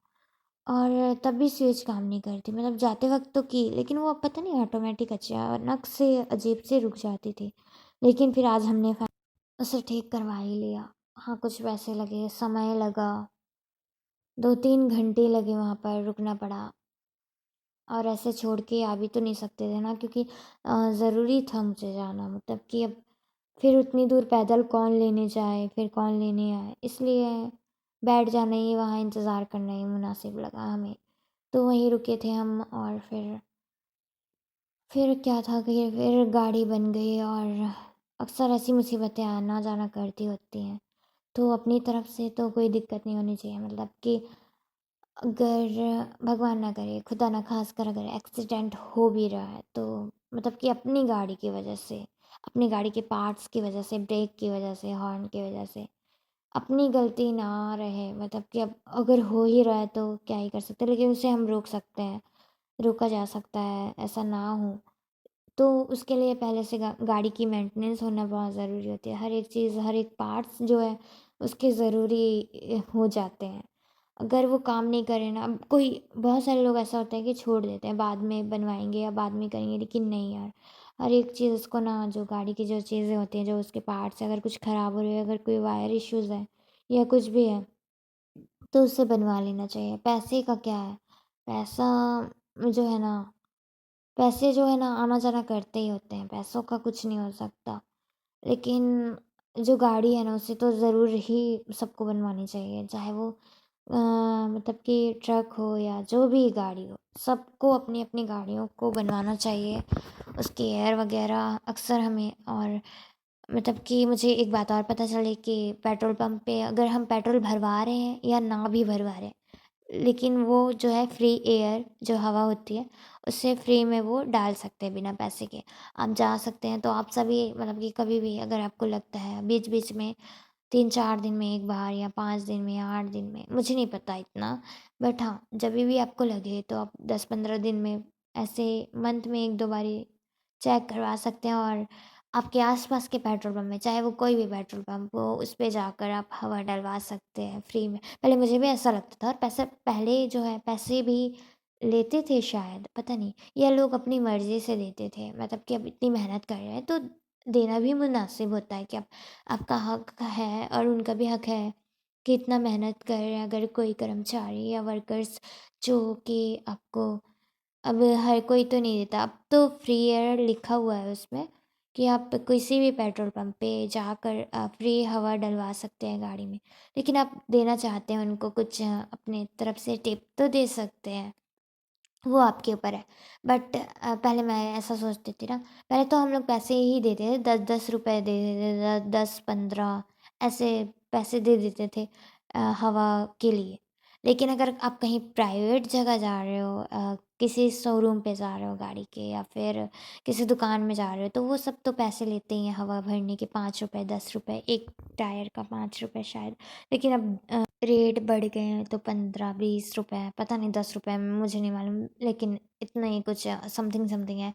और तब भी स्विच काम नहीं करती। मतलब जाते वक्त तो की, लेकिन वो अब पता नहीं ऑटोमेटिक अचानक से अजीब से रुक जाती थी। लेकिन फिर आज हमने उसे ठीक करवा ही लिया। हाँ, कुछ पैसे लगे, समय लगा, 2-3 घंटे लगे, वहाँ पर रुकना पड़ा। और ऐसे छोड़ के आ भी तो नहीं सकते थे ना, क्योंकि ज़रूरी था मुझे जाना। मतलब कि अब फिर उतनी दूर पैदल कौन लेने जाए, फिर कौन लेने आए, इसलिए बैठ जाना ही, वहाँ इंतज़ार करना ही मुनासिब लगा हमें। तो वहीं रुके थे हम और फिर क्या था कि फिर गाड़ी बन गई। और अक्सर ऐसी मुसीबतें आना जाना करती होती हैं, तो अपनी तरफ से तो कोई दिक्कत नहीं होनी चाहिए। मतलब कि अगर भगवान ना करे, खुदा ना खास्कर अगर एक्सीडेंट हो भी रहा है तो मतलब कि अपनी गाड़ी की वजह से, अपनी गाड़ी के पार्ट्स की वजह से, ब्रेक की वजह से, हॉर्न की वजह से अपनी गलती ना रहे। मतलब कि अब अगर हो ही रहा है तो क्या ही कर सकते हैं, लेकिन उसे हम रोक सकते हैं, रोका जा सकता है ऐसा ना हो। तो उसके लिए पहले से गाड़ी की मेंटेनेंस होना बहुत ज़रूरी होती है। हर एक चीज़, हर एक पार्ट्स जो है उसके ज़रूरी हो जाते हैं। अगर वो काम नहीं करे ना, अब कोई बहुत सारे लोग ऐसा होता है कि छोड़ देते हैं, बाद में बनवाएंगे या बाद में करेंगे, लेकिन नहीं यार, हर एक चीज़ उसको ना, जो गाड़ी की जो चीज़ें होती हैं, जो उसके पार्ट्स, अगर कुछ ख़राब हो रहे हैं, अगर कोई वायर इश्यूज़ है या कुछ भी है, तो उससे बनवा लेना चाहिए। पैसे का क्या है, पैसा जो है ना, पैसे जो है ना आना जाना करते ही होते हैं, पैसों का कुछ नहीं हो सकता। लेकिन जो गाड़ी है ना उसे तो ज़रूर ही सबको बनवानी चाहिए, चाहे वो मतलब कि ट्रक हो या जो भी गाड़ी हो, सबको अपनी अपनी गाड़ियों को बनवाना चाहिए, उसके एयर वगैरह अक्सर हमें। और मतलब कि मुझे एक बात और पता चली कि पेट्रोल पंप पे अगर हम पेट्रोल भरवा रहे हैं या ना भी भरवा रहे हैं, लेकिन वो जो है फ्री एयर जो हवा होती है उससे फ्री में वो डाल सकते हैं बिना पैसे के। आप जा सकते हैं, तो आप सभी मतलब कि कभी भी अगर आपको लगता है बीच बीच में, 3-4 दिन में एक बार या 5 दिन में या 8 दिन में, मुझे नहीं पता इतना, बट हाँ, जब भी आपको लगे तो आप 10-15 दिन में, ऐसे मंथ में 1-2 बारी चेक करवा सकते हैं। और आपके आसपास के पेट्रोल पंप में, चाहे वो कोई भी पेट्रोल पंप हो, उस पे जाकर आप हवा डलवा सकते हैं फ्री में। पहले मुझे भी ऐसा लगता था, और पैसा पहले जो है पैसे भी लेते थे शायद, पता नहीं, या लोग अपनी मर्ज़ी से देते थे। मतलब कि अब इतनी मेहनत कर रहे हैं तो देना भी मुनासिब होता है कि अब आपका हक है और उनका भी हक है कि इतना मेहनत कर रहे हैं। अगर कोई कर्मचारी या वर्कर्स जो कि आपको, अब हर कोई तो नहीं देता, अब तो फ्री एयर लिखा हुआ है उसमें कि आप किसी भी पेट्रोल पंप पे जाकर फ्री हवा डलवा सकते हैं गाड़ी में। लेकिन आप देना चाहते हैं उनको कुछ, अपने तरफ से टिप तो दे सकते हैं, वो आपके ऊपर है। बट पहले मैं ऐसा सोचती थी ना, पहले तो हम लोग पैसे ही देते थे, 10-10 रुपए दे देते थे, 10-15 ऐसे पैसे दे देते थे हवा के लिए। लेकिन अगर आप कहीं प्राइवेट जगह जा रहे हो, किसी शोरूम पे जा रहे हो गाड़ी के, या फिर किसी दुकान में जा रहे हो, तो वो सब तो पैसे लेते ही हैं हवा भरने के, 5 रुपए, 10 रुपए, एक टायर का 5 रुपए शायद। लेकिन अब रेट बढ़ गए हैं तो 15-20 रुपए, पता नहीं 10 रुपए, मुझे नहीं मालूम, लेकिन इतना ही कुछ समथिंग समथिंग है,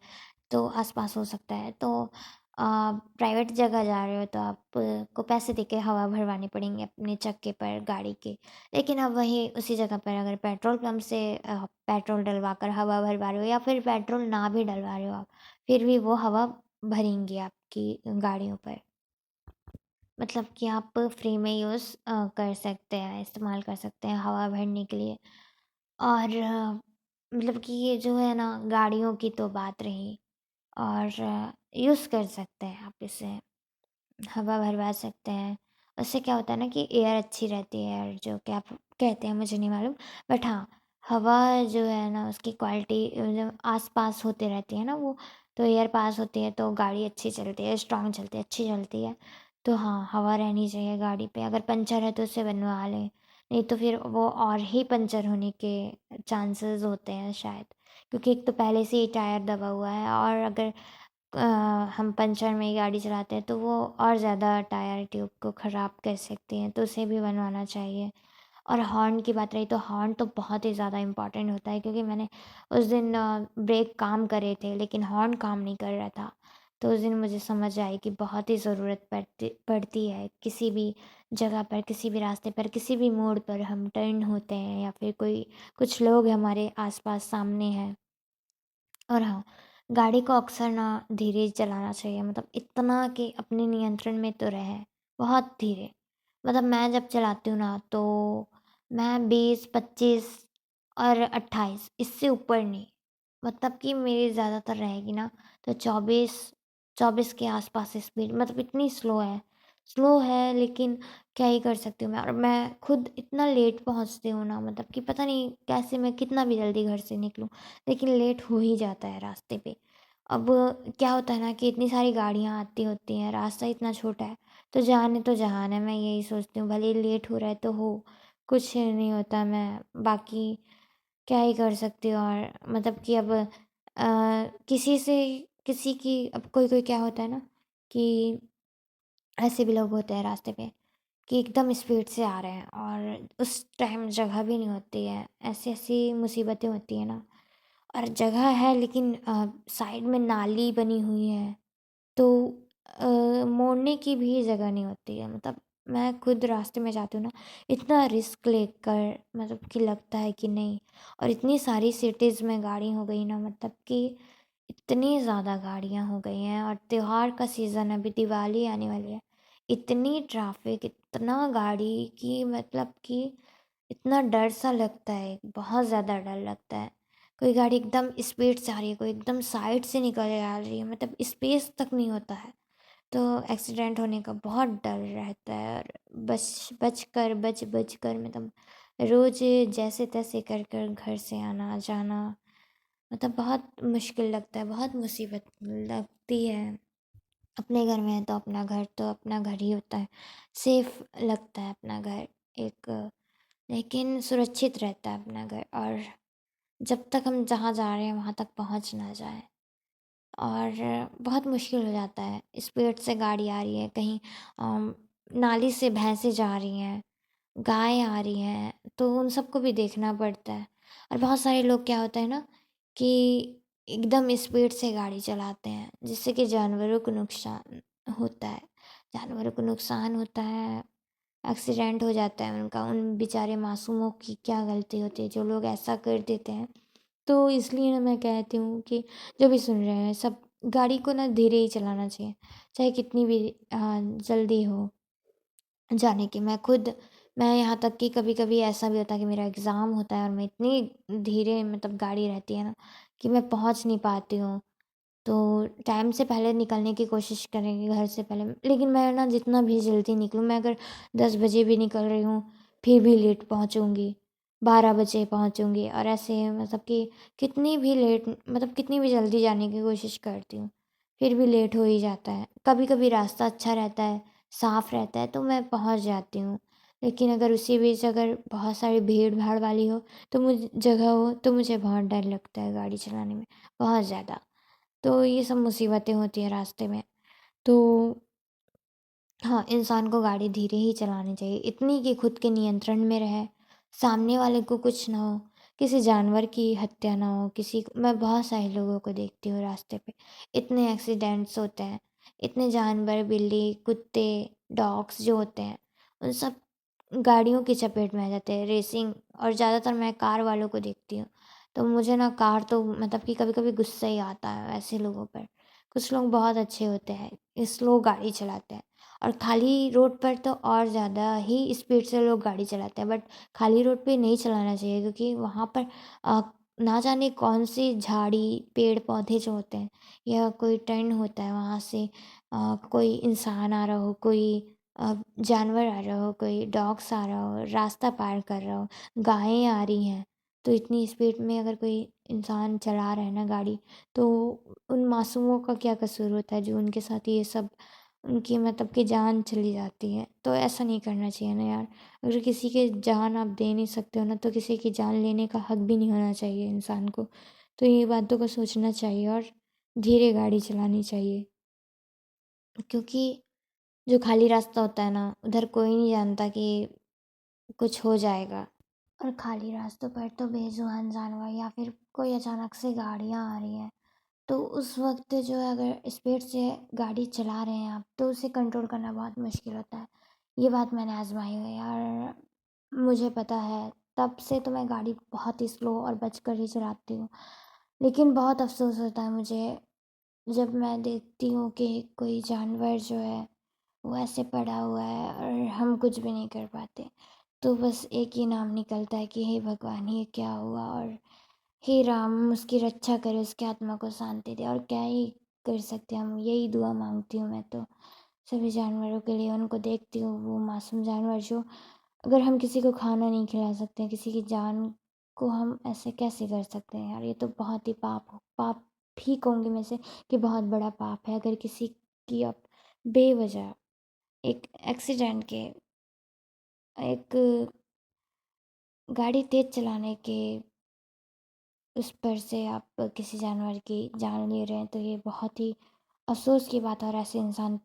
तो आसपास हो सकता है। तो प्राइवेट जगह जा रहे हो तो आपको पैसे देके हवा भरवानी पड़ेंगे अपने चक्के पर गाड़ी के। लेकिन अब वहीं उसी जगह पर अगर पेट्रोल पंप से पेट्रोल डलवा कर हवा भरवा रहे हो, या फिर पेट्रोल ना भी डलवा रहे हो आप, फिर भी वो हवा भरेंगी आपकी गाड़ियों पर। मतलब कि आप फ्री में यूज़ कर सकते हैं, इस्तेमाल कर सकते हैं हवा भरने के लिए। और मतलब कि ये जो है ना गाड़ियों की तो बात रही, और यूज़ कर सकते हैं आप इसे, हवा भरवा सकते हैं। उससे क्या होता है ना कि एयर अच्छी रहती है, और जो क्या आप कहते हैं मुझे नहीं मालूम, बट हाँ, हवा जो है ना उसकी क्वालिटी जब आस-पास होती रहती है ना वो, तो एयर पास होती है तो गाड़ी अच्छी चलती है, स्ट्रॉन्ग चलती है, अच्छी चलती है। तो हाँ, हवा रहनी चाहिए गाड़ी पे। अगर पंचर है तो उसे बनवा लें, नहीं तो फिर वो और ही पंचर होने के चांसेस होते हैं शायद, क्योंकि एक तो पहले से ही टायर दबा हुआ है, और अगर अ, हम पंचर में ही गाड़ी चलाते हैं तो वो और ज़्यादा टायर ट्यूब को ख़राब कर सकती हैं, तो उसे भी बनवाना चाहिए। और हॉर्न की बात रही तो हॉर्न तो बहुत ही ज़्यादा इम्पोर्टेंट होता है, क्योंकि मैंने उस दिन ब्रेक काम करे थे लेकिन हॉर्न काम नहीं कर रहा था। तो उस दिन मुझे समझ आई कि बहुत ही ज़रूरत पड़ती है किसी भी जगह पर, किसी भी रास्ते पर, किसी भी मोड़ पर हम टर्न होते हैं, या फिर कोई कुछ लोग हमारे आस-पास सामने हैं। और हाँ, गाड़ी को अक्सर ना धीरे चलाना चाहिए, मतलब इतना कि अपने नियंत्रण में तो रहे, बहुत धीरे। मतलब मैं जब चलाती हूँ ना तो मैं 20, 25 और 28, इससे ऊपर नहीं। मतलब कि मेरी ज़्यादातर रहेगी ना तो 24, 24 के आसपास स्पीड, मतलब इतनी स्लो है लेकिन क्या ही कर सकती हूँ मैं। और मैं खुद इतना लेट पहुँचती हूँ ना, मतलब कि पता नहीं कैसे मैं कितना भी जल्दी घर से निकलूँ, लेकिन लेट हो ही जाता है रास्ते पे। अब क्या होता है ना कि इतनी सारी गाड़ियाँ आती होती हैं, रास्ता इतना छोटा है, तो जहान है, मैं यही सोचती हूँ भले ही लेट हो रहा है तो हो, कुछ नहीं होता, मैं बाकी क्या ही कर सकती हूँ। और मतलब कि अब किसी से किसी की अब कोई-कोई क्या होता है ना कि ऐसे भी लोग होते हैं रास्ते पे कि एकदम स्पीड से आ रहे हैं और उस टाइम जगह भी नहीं होती है, ऐसी-ऐसी मुसीबतें होती हैं ना। और जगह है लेकिन साइड में नाली बनी हुई है, तो मोड़ने की भी जगह नहीं होती है। मतलब मैं खुद रास्ते में जाती हूँ ना, इतना रिस्क लेकर, मतलब कि लगता है कि नहीं। और इतनी सारी सिटीज़ में गाड़ी हो गई ना, मतलब कि इतनी ज़्यादा गाड़ियाँ हो गई हैं, और त्योहार का सीज़न, अभी दिवाली आने वाली है, इतनी ट्रैफिक, इतना गाड़ी कि मतलब कि इतना डर सा लगता है, बहुत ज़्यादा डर लगता है। कोई गाड़ी एकदम स्पीड से आ रही है, कोई एकदम साइड से निकल के आ रही है, मतलब स्पेस तक नहीं होता है। तो एक्सीडेंट होने का बहुत डर रहता है, और बच कर मतलब रोज़ जैसे-तैसे कर कर घर से आना-जाना, मतलब बहुत मुश्किल लगता है, बहुत मुसीबत लगती है। अपने घर में है तो अपना घर ही होता है, सेफ लगता है अपना घर एक, लेकिन सुरक्षित रहता है अपना घर, और जब तक हम जहाँ जा रहे हैं वहाँ तक पहुँच ना जाएँ। और बहुत मुश्किल हो जाता है, स्पीड से गाड़ी आ रही है, कहीं नाली से भैंसें जा रही हैं, गाय आ रही हैं, तो उन सबको भी देखना पड़ता है। और बहुत सारे लोग क्या होता है ना कि एकदम स्पीड से गाड़ी चलाते हैं, जिससे कि जानवरों को नुकसान होता है, जानवरों को नुकसान होता है, एक्सीडेंट हो जाता है उनका। उन बेचारे मासूमों की क्या गलती होती है जो लोग ऐसा कर देते हैं। तो इसलिए ना मैं कहती हूँ कि जो भी सुन रहे हैं सब, गाड़ी को ना धीरे ही चलाना चाहिए, चाहे कितनी भी जल्दी हो जाने की। मैं यहाँ तक कि कभी-कभी ऐसा भी होता है कि मेरा एग्ज़ाम होता है और मैं इतनी धीरे, मतलब गाड़ी रहती है ना कि मैं पहुँच नहीं पाती हूँ। तो टाइम से पहले निकलने की कोशिश करेंगे घर से पहले, लेकिन मैं ना जितना भी जल्दी निकलूँ, मैं अगर 10 बजे भी निकल रही हूँ फिर भी लेट पहुँचूँगी, 12 बजे पहुँचूँगी, और ऐसे मतलब कि कितनी भी लेट, मतलब कितनी भी जल्दी जाने की कोशिश करती हूँ, फिर भी लेट हो ही जाता है। कभी-कभी रास्ता अच्छा रहता है, साफ़ रहता है तो मैं पहुँच जाती हूँ, लेकिन अगर उसी बीच अगर बहुत सारी भीड़-भाड़ वाली हो, तो जगह हो तो मुझे बहुत डर लगता है गाड़ी चलाने में, बहुत ज़्यादा। तो ये सब मुसीबतें होती हैं रास्ते में। तो हाँ, इंसान को गाड़ी धीरे ही चलानी चाहिए, इतनी कि खुद के नियंत्रण में रहे, सामने वाले को कुछ ना हो, किसी जानवर की हत्या ना हो, किसी को, मैं बहुत सारे लोगों को देखती हूँ रास्ते पे, इतने एक्सीडेंट्स होते हैं, इतने जानवर, बिल्ली, कुत्ते, डॉग्स जो होते हैं, उन सब गाड़ियों की चपेट में आ जाते हैं, रेसिंग। और ज़्यादातर मैं कार वालों को देखती हूँ, तो मुझे ना कार तो मतलब कि कभी-कभी गुस्सा ही आता है ऐसे लोगों पर। कुछ लोग बहुत अच्छे होते हैं, स्लो गाड़ी चलाते हैं, और खाली रोड पर तो और ज़्यादा ही स्पीड से लोग गाड़ी चलाते हैं, बट खाली रोड पे नहीं चलाना चाहिए, क्योंकि वहाँ पर ना जाने कौन सी झाड़ी पेड़ पौधे जो होते हैं या कोई टर्न होता है वहाँ से कोई इंसान आ रहा हो, कोई जानवर आ रहा हो, कोई डॉग्स आ रहा हो, रास्ता पार कर रहा हो, गायें आ रही हैं, तो इतनी स्पीड में अगर कोई इंसान चला रहा है ना गाड़ी, तो उन मासूमों का क्या कसूर होता है जो उनके साथ ये सब उनकी मतलब कि जान चली जाती है। तो ऐसा नहीं करना चाहिए ना यार। अगर किसी की जान आप दे नहीं सकते हो ना, तो किसी की जान लेने का हक भी नहीं होना चाहिए इंसान को। तो ये बातों को सोचना चाहिए और धीरे गाड़ी चलानी चाहिए, क्योंकि जो खाली रास्ता होता है ना, उधर कोई नहीं जानता कि कुछ हो जाएगा। और खाली रास्तों पर तो बेजुबान जानवर या फिर कोई अचानक से गाड़ियाँ आ रही हैं, तो उस वक्त जो है अगर स्पीड से गाड़ी चला रहे हैं आप, तो उसे कंट्रोल करना बहुत मुश्किल होता है। ये बात मैंने आजमाई हुई है और मुझे पता है, तब से तो मैं गाड़ी बहुत ही स्लो और बच कर ही चलाती हूँ। लेकिन बहुत अफ़सोस होता है मुझे जब मैं देखती हूँ कि कोई जानवर जो है वो ऐसे पड़ा हुआ है और हम कुछ भी नहीं कर पाते। तो बस एक ही नाम निकलता है कि हे भगवान, ये क्या हुआ, और हे राम उसकी रक्षा करे, उसकी आत्मा को शांति दे। और क्या ही कर सकते हैं हम, यही दुआ मांगती हूँ मैं तो सभी जानवरों के लिए। उनको देखती हूँ, वो मासूम जानवर जो, अगर हम किसी को खाना नहीं खिला सकते हैं, किसी की जान को हम ऐसे कैसे कर सकते हैं यार। ये तो बहुत ही पाप ही कहूँगी मैं इसे, कि बहुत बड़ा पाप है अगर किसी की आप बेवजह एक एक्सीडेंट के, एक गाड़ी तेज चलाने के उस पर से आप किसी जानवर की जान ले रहे हैं, तो ये बहुत ही अफ़सोस की बात है। और ऐसे इंसान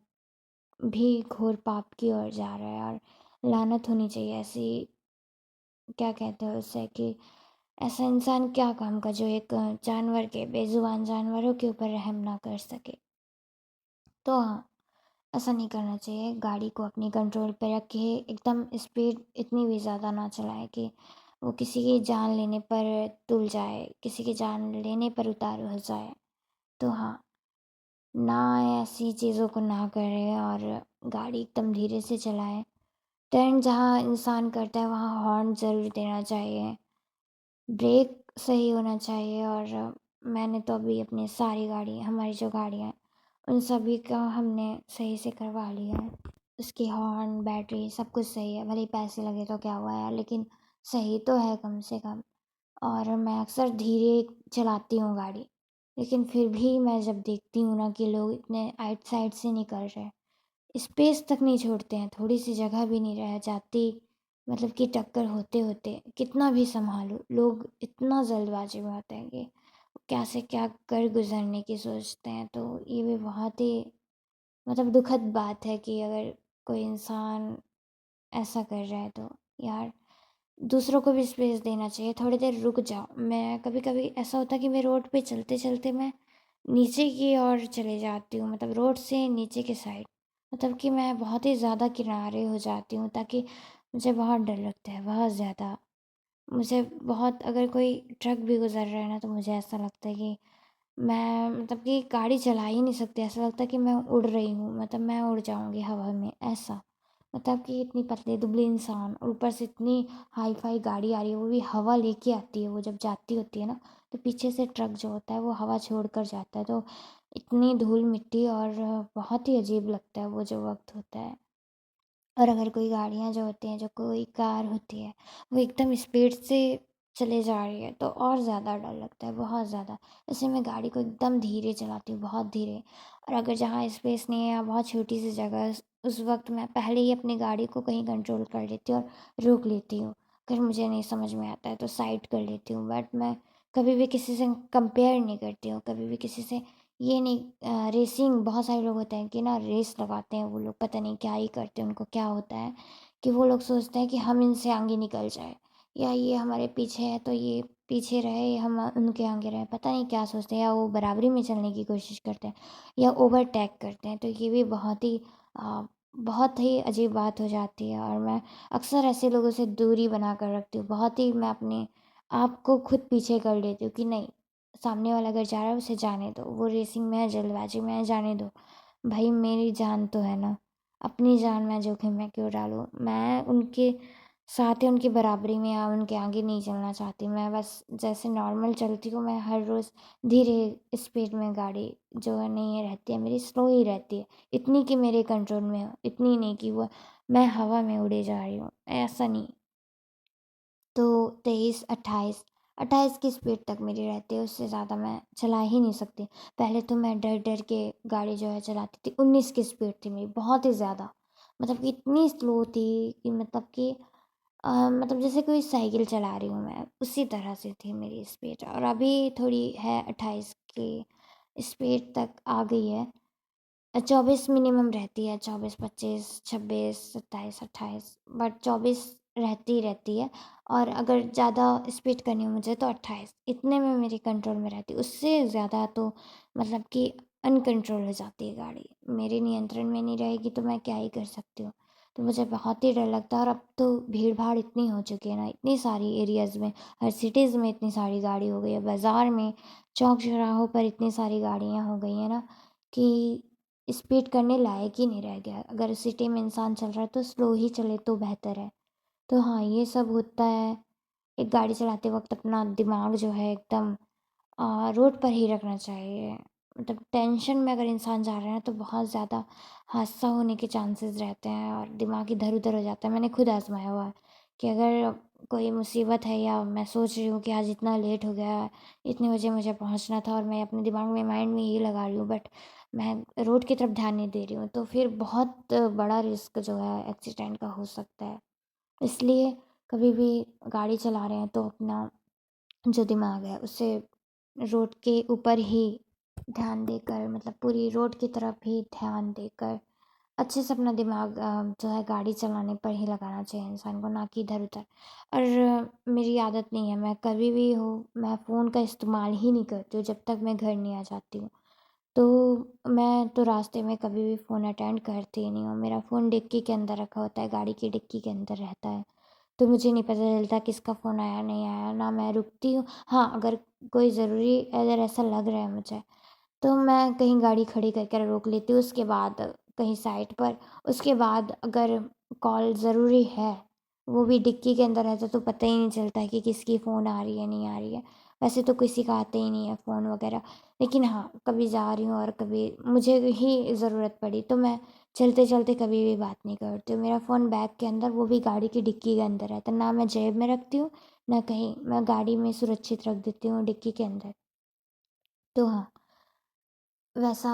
भी घोर पाप की ओर जा रहा है, और लानत होनी चाहिए ऐसी, क्या कहते हैं उससे, कि ऐसा इंसान क्या काम का जो एक जानवर के, बेजुबान जानवरों के ऊपर रहम ना कर सके। तो हाँ, ऐसा नहीं करना चाहिए। गाड़ी को अपनी कंट्रोल पे रखे, एकदम स्पीड इतनी भी ज़्यादा ना चलाएं कि वो किसी की जान लेने पर तुल जाए, किसी की जान लेने पर उतारू हो जाए। तो हाँ, ना ऐसी चीज़ों को ना करें और गाड़ी एकदम धीरे से चलाएं। टर्न जहाँ इंसान करता है वहाँ हॉर्न ज़रूर देना चाहिए, ब्रेक सही होना चाहिए। और मैंने तो अभी अपनी सारी गाड़ी, हमारी जो गाड़ियाँ हैं उन सभी का हमने सही से करवा लिया है। उसकी हॉर्न, बैटरी सब कुछ सही है। भले ही पैसे लगे तो क्या हुआ यार, लेकिन सही तो है कम से कम। और मैं अक्सर धीरे चलाती हूँ गाड़ी, लेकिन फिर भी मैं जब देखती हूँ ना कि लोग इतने आइट साइड से निकल रहे हैं, स्पेस तक नहीं छोड़ते हैं, थोड़ी सी जगह भी नहीं रह जाती, मतलब कि टक्कर होते होते कितना भी संभालो, लोग इतना जल्दबाजी में होते हैं कि क्या से क्या कर गुजरने की सोचते हैं। तो ये भी बहुत ही मतलब दुखद बात है कि अगर कोई इंसान ऐसा कर रहा है, तो यार दूसरों को भी स्पेस देना चाहिए, थोड़ी देर रुक जाओ। मैं कभी कभी ऐसा होता है कि मैं रोड पे चलते चलते मैं नीचे की ओर चले जाती हूँ, मतलब रोड से नीचे की साइड, मतलब कि मैं बहुत ही ज़्यादा किनारे हो जाती हूँ, ताकि मुझे बहुत डर लगता है, बहुत ज़्यादा। मुझे बहुत, अगर कोई ट्रक भी गुजर रहा है ना, तो मुझे ऐसा लगता है कि मैं मतलब कि गाड़ी चला ही नहीं सकती, ऐसा लगता है कि मैं उड़ रही हूँ, मतलब मैं उड़ जाऊँगी हवा में ऐसा। मतलब कि इतनी पतली दुबली इंसान और ऊपर से इतनी हाई फाई गाड़ी आ रही है, वो भी हवा लेके आती है, वो जब जाती होती है ना, तो पीछे से ट्रक जो होता है वो हवा छोड़ कर जाता है, तो इतनी धूल मिट्टी और बहुत ही अजीब लगता है वो जो वक्त होता है। और अगर कोई गाड़ियाँ जो होती हैं, जो कोई कार होती है, वो एकदम स्पीड से चले जा रही है, तो और ज़्यादा डर लगता है, बहुत ज़्यादा। इसलिए मैं गाड़ी को एकदम धीरे चलाती हूँ, बहुत धीरे। और अगर जहाँ स्पेस नहीं है या बहुत छोटी सी जगह है, उस वक्त मैं पहले ही अपनी गाड़ी को कहीं कंट्रोल कर लेती हूँ और रोक लेती हूँ। अगर मुझे नहीं समझ में आता है तो साइड कर लेती हूँ, बट मैं कभी भी किसी से कंपेयर नहीं करती हूँ, कभी भी किसी से ये नहीं। रेसिंग बहुत सारे लोग होते हैं कि ना, रेस लगाते हैं वो लोग, पता नहीं क्या ही करते हैं, उनको क्या होता है कि वो लोग सोचते हैं कि हम इनसे आगे निकल जाए, या ये हमारे पीछे है तो ये पीछे रहे, हम उनके आगे रहे, पता नहीं क्या सोचते हैं। या वो बराबरी में चलने की कोशिश करते हैं या ओवरटेक करते हैं, तो ये भी बहुत ही अजीब बात हो जाती है। और मैं अक्सर ऐसे लोगों से दूरी बना कर रखती हूँ, बहुत ही मैं अपने आप को खुद पीछे कर लेती हूँ कि नहीं, सामने वाला अगर जा रहा है उसे जाने दो, वो रेसिंग में है, जल्दबाजी में है, जाने दो। भाई मेरी जान तो है ना, अपनी जान मैं जोखिम में क्यों डालूँ। मैं उनके साथ ही उनकी बराबरी में या उनके आगे नहीं चलना चाहती। मैं बस जैसे नॉर्मल चलती हूँ, मैं हर रोज़ धीरे स्पीड में गाड़ी जो है नहीं रहती है मेरी, स्लो ही रहती है। इतनी कि मेरे कंट्रोल में हो, इतनी नहीं कि वो मैं हवा में उड़े जा रही हूँ, ऐसा नहीं। तो 23, 28, 28 की स्पीड तक मेरी रहती है, उससे ज़्यादा मैं चला ही नहीं सकती। पहले तो मैं डर डर के गाड़ी जो है चलाती थी। 19 की स्पीड थी मेरी, बहुत ही ज़्यादा, मतलब कि इतनी स्लो थी कि मतलब कि मतलब जैसे कोई साइकिल चला रही हूँ मैं, उसी तरह से थी मेरी स्पीड। और अभी थोड़ी है 28 की स्पीड तक आ गई है। 24 मिनिमम रहती है, 24, 25, 26, 27, 28, बट 24 रहती है। और अगर ज़्यादा स्पीड करनी हो मुझे तो 28, इतने में मेरी कंट्रोल में रहती है। उससे ज़्यादा तो मतलब कि अनकंट्रोल हो जाती है गाड़ी, मेरे नियंत्रण में नहीं रहेगी तो मैं क्या ही कर सकती हूँ। तो मुझे बहुत ही डर लगता है। और अब तो भीड़ भाड़ इतनी हो चुकी है ना, इतनी सारी एरियाज़ में, हर सिटीज़ में इतनी सारी गाड़ी हो गई है, बाज़ार में चौक चौराहों पर इतनी सारी गाड़ियाँ हो गई हैं ना कि स्पीड करने लायक ही नहीं रह गया। अगर सिटी में इंसान चल रहा है तो स्लो ही चले तो बेहतर है। तो हाँ, ये सब होता है। एक गाड़ी चलाते वक्त अपना दिमाग जो है एकदम रोड पर ही रखना चाहिए। मतलब टेंशन में अगर इंसान जा रहा है तो बहुत ज़्यादा हादसा होने के चांसेस रहते हैं और दिमाग इधर-उधर हो जाता है। मैंने खुद आज़माया हुआ है कि अगर कोई मुसीबत है या मैं सोच रही हूँ कि आज इतना लेट हो गया है, इतने बजे मुझे पहुँचना था और मैं अपने दिमाग में माइंड में यही लगा रही हूँ, बट मैं रोड की तरफ ध्यान नहीं दे रही हूँ, तो फिर बहुत बड़ा रिस्क जो है एक्सीडेंट का हो सकता है। इसलिए कभी भी गाड़ी चला रहे हैं तो अपना जो दिमाग है उसे रोड के ऊपर ही ध्यान देकर, मतलब पूरी रोड की तरफ ही ध्यान देकर अच्छे से अपना दिमाग जो है गाड़ी चलाने पर ही लगाना चाहिए इंसान को, ना कि इधर-उधर। और मेरी आदत नहीं है, मैं कभी भी हो मैं फ़ोन का इस्तेमाल ही नहीं करती हूँ जब तक मैं घर नहीं आ जाती हूँ। तो मैं तो रास्ते में कभी भी फ़ोन अटेंड करती ही नहीं हूँ। मेरा फ़ोन डिक्की के अंदर रखा होता है, गाड़ी की डिक्की के अंदर रहता है। तो मुझे नहीं पता चलता किसका फ़ोन आया नहीं आया, ना मैं रुकती हूँ। हाँ, अगर कोई ज़रूरी अगर ऐसा लग रहा है मुझे, तो मैं कहीं गाड़ी खड़ी करके रोक लेती हूँ, उसके बाद कहीं साइड पर। उसके बाद अगर कॉल ज़रूरी है, वो भी डिक्की के अंदर रहता है तो पता ही नहीं चलता है कि किसकी फ़ोन आ रही है, नहीं आ रही है। वैसे तो किसी का आते ही नहीं है फ़ोन वगैरह। लेकिन हाँ, कभी जा रही हूँ और कभी मुझे ही ज़रूरत पड़ी तो मैं चलते-चलते कभी भी बात नहीं करती हूँ। मेरा फ़ोन बैग के अंदर, वो भी गाड़ी की डिक्की के अंदर रहता है। ना मैं जेब में रखती हूँ, ना कहीं, मैं गाड़ी में सुरक्षित रख देती हूँ डिक्की के अंदर। तो हाँ, वैसा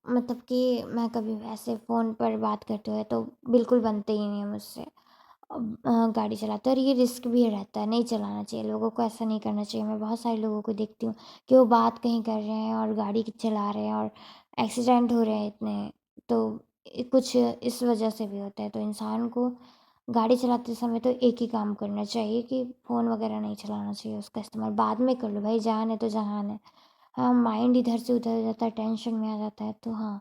मतलब कि मैं कभी वैसे फ़ोन पर बात करते हुए तो बिल्कुल बनते ही नहीं है मुझसे। गाड़ी चलाते, और ये रिस्क भी रहता है, नहीं चलाना चाहिए, लोगों को ऐसा नहीं करना चाहिए। मैं बहुत सारे लोगों को देखती हूँ कि वो बात कहीं कर रहे हैं और गाड़ी चला रहे हैं और एक्सीडेंट हो रहे हैं इतने। तो कुछ इस वजह से भी होता है। तो इंसान को गाड़ी चलाते समय तो एक ही काम करना चाहिए कि फ़ोन वगैरह नहीं चलाना चाहिए, उसका इस्तेमाल बाद में कर लो भाई, जान है तो जहान है। हाँ, माइंड इधर से उधर हो जाता है, टेंशन में आ जाता है, तो हाँ।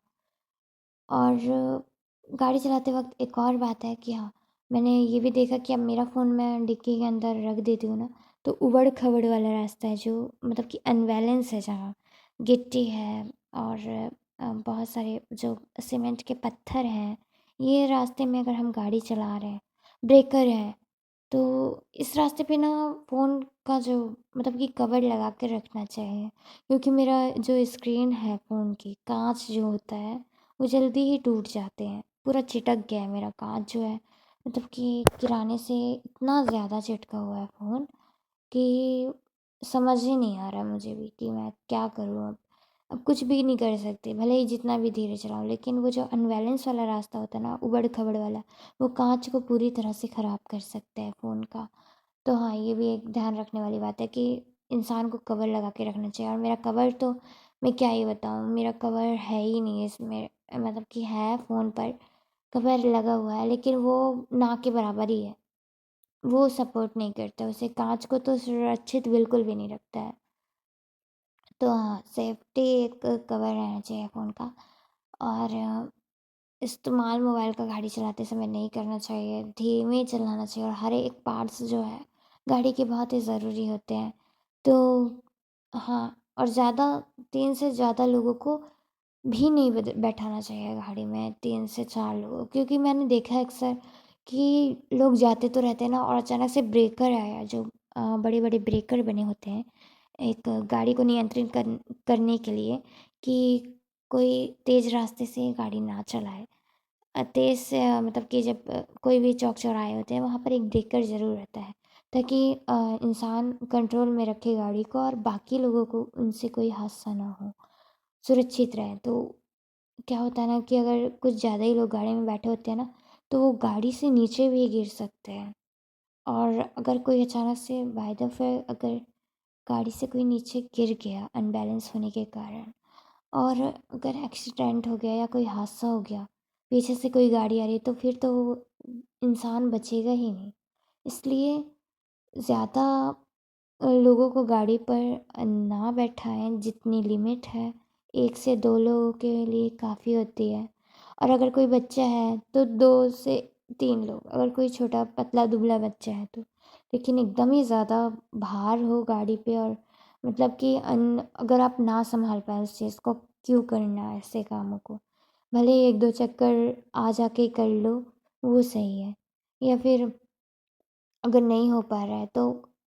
और गाड़ी चलाते वक़्त एक और बात है कि हाँ, मैंने ये भी देखा कि अब मेरा फ़ोन मैं डिक्की के अंदर रख देती हूँ ना, तो ऊबड़-खाबड़ वाला रास्ता है जो मतलब कि अनबैलेंस है जहाँ, गिट्टी है और बहुत सारे जो सीमेंट के पत्थर हैं, ये रास्ते में अगर हम गाड़ी चला रहे हैं, ब्रेकर है, तो इस रास्ते पे ना फ़ोन का जो मतलब कि कवर लगा के रखना चाहिए। क्योंकि मेरा जो स्क्रीन है फ़ोन की, काँच जो होता है वो जल्दी ही टूट जाते हैं। पूरा चिटक गया है मेरा काँच जो है, मतलब कि किराने से इतना ज़्यादा चिटका हुआ है फ़ोन कि समझ ही नहीं आ रहा मुझे भी कि मैं क्या करूँ अब। अब कुछ भी नहीं कर सकती, भले ही जितना भी धीरे चलाऊँ, लेकिन वो जो अनबैलेंस वाला रास्ता होता है ना, ऊबड़-खाबड़ वाला, वो काँच को पूरी तरह से ख़राब कर सकता है फ़ोन का। तो हाँ, ये भी एक ध्यान रखने वाली बात है कि इंसान को कवर लगा के रखना चाहिए। और मेरा कवर तो मैं क्या ही बताऊँ, मेरा कवर है ही नहीं इसमें, मतलब कि है फ़ोन पर कवर लगा हुआ है, लेकिन वो ना के बराबर ही है। वो सपोर्ट नहीं करता, उसे काँच को तो सुरक्षित बिल्कुल भी नहीं रखता है। तो हाँ, सेफ्टी एक कवर रहना चाहिए फ़ोन का। और इस्तेमाल मोबाइल का गाड़ी चलाते समय नहीं करना चाहिए, धीमे चलाना चाहिए। और हर एक पार्ट्स जो है गाड़ी के बहुत ही ज़रूरी होते हैं। तो हाँ, और ज़्यादा 3 से ज़्यादा लोगों को भी नहीं बैठाना चाहिए गाड़ी में, 3 से 4 लोगों, क्योंकि मैंने देखा है अक्सर कि लोग जाते तो रहते हैं ना, और अचानक से ब्रेकर आया, जो बड़े बड़े ब्रेकर बने होते हैं एक गाड़ी को नियंत्रित करने के लिए, कि कोई तेज़ रास्ते से गाड़ी ना चलाए। तेज़ से मतलब कि जब कोई भी चौक चौराहे होते हैं वहाँ पर एक ब्रेकर ज़रूर रहता है, ताकि इंसान कंट्रोल में रखे गाड़ी को और बाकी लोगों को उनसे कोई हादसा ना हो, सुरक्षित रहें। तो क्या होता है ना कि अगर कुछ ज़्यादा ही लोग गाड़ी में बैठे होते हैं ना, तो वो गाड़ी से नीचे भी गिर सकते हैं। और अगर कोई अचानक से बाय द वे अगर गाड़ी से कोई नीचे गिर गया अनबैलेंस होने के कारण, और अगर एक्सीडेंट हो गया या कोई हादसा हो गया, पीछे से कोई गाड़ी आ रही है, तो फिर तो वो इंसान बचेगा ही नहीं। इसलिए ज़्यादा लोगों को गाड़ी पर ना बैठाएं, जितनी लिमिट है 1 से 2 लोगों के लिए काफ़ी होती है। और अगर कोई बच्चा है तो 2 से 3 लोग, अगर कोई छोटा पतला दुबला बच्चा है तो। लेकिन एकदम ही ज़्यादा भार हो गाड़ी पे, और मतलब कि अगर आप ना संभाल पाएँ उस चीज़ को, क्यों करना है ऐसे कामों को? भले ही 1-2 चक्कर आ जा के कर लो, वो सही है। या फिर अगर नहीं हो पा रहा है तो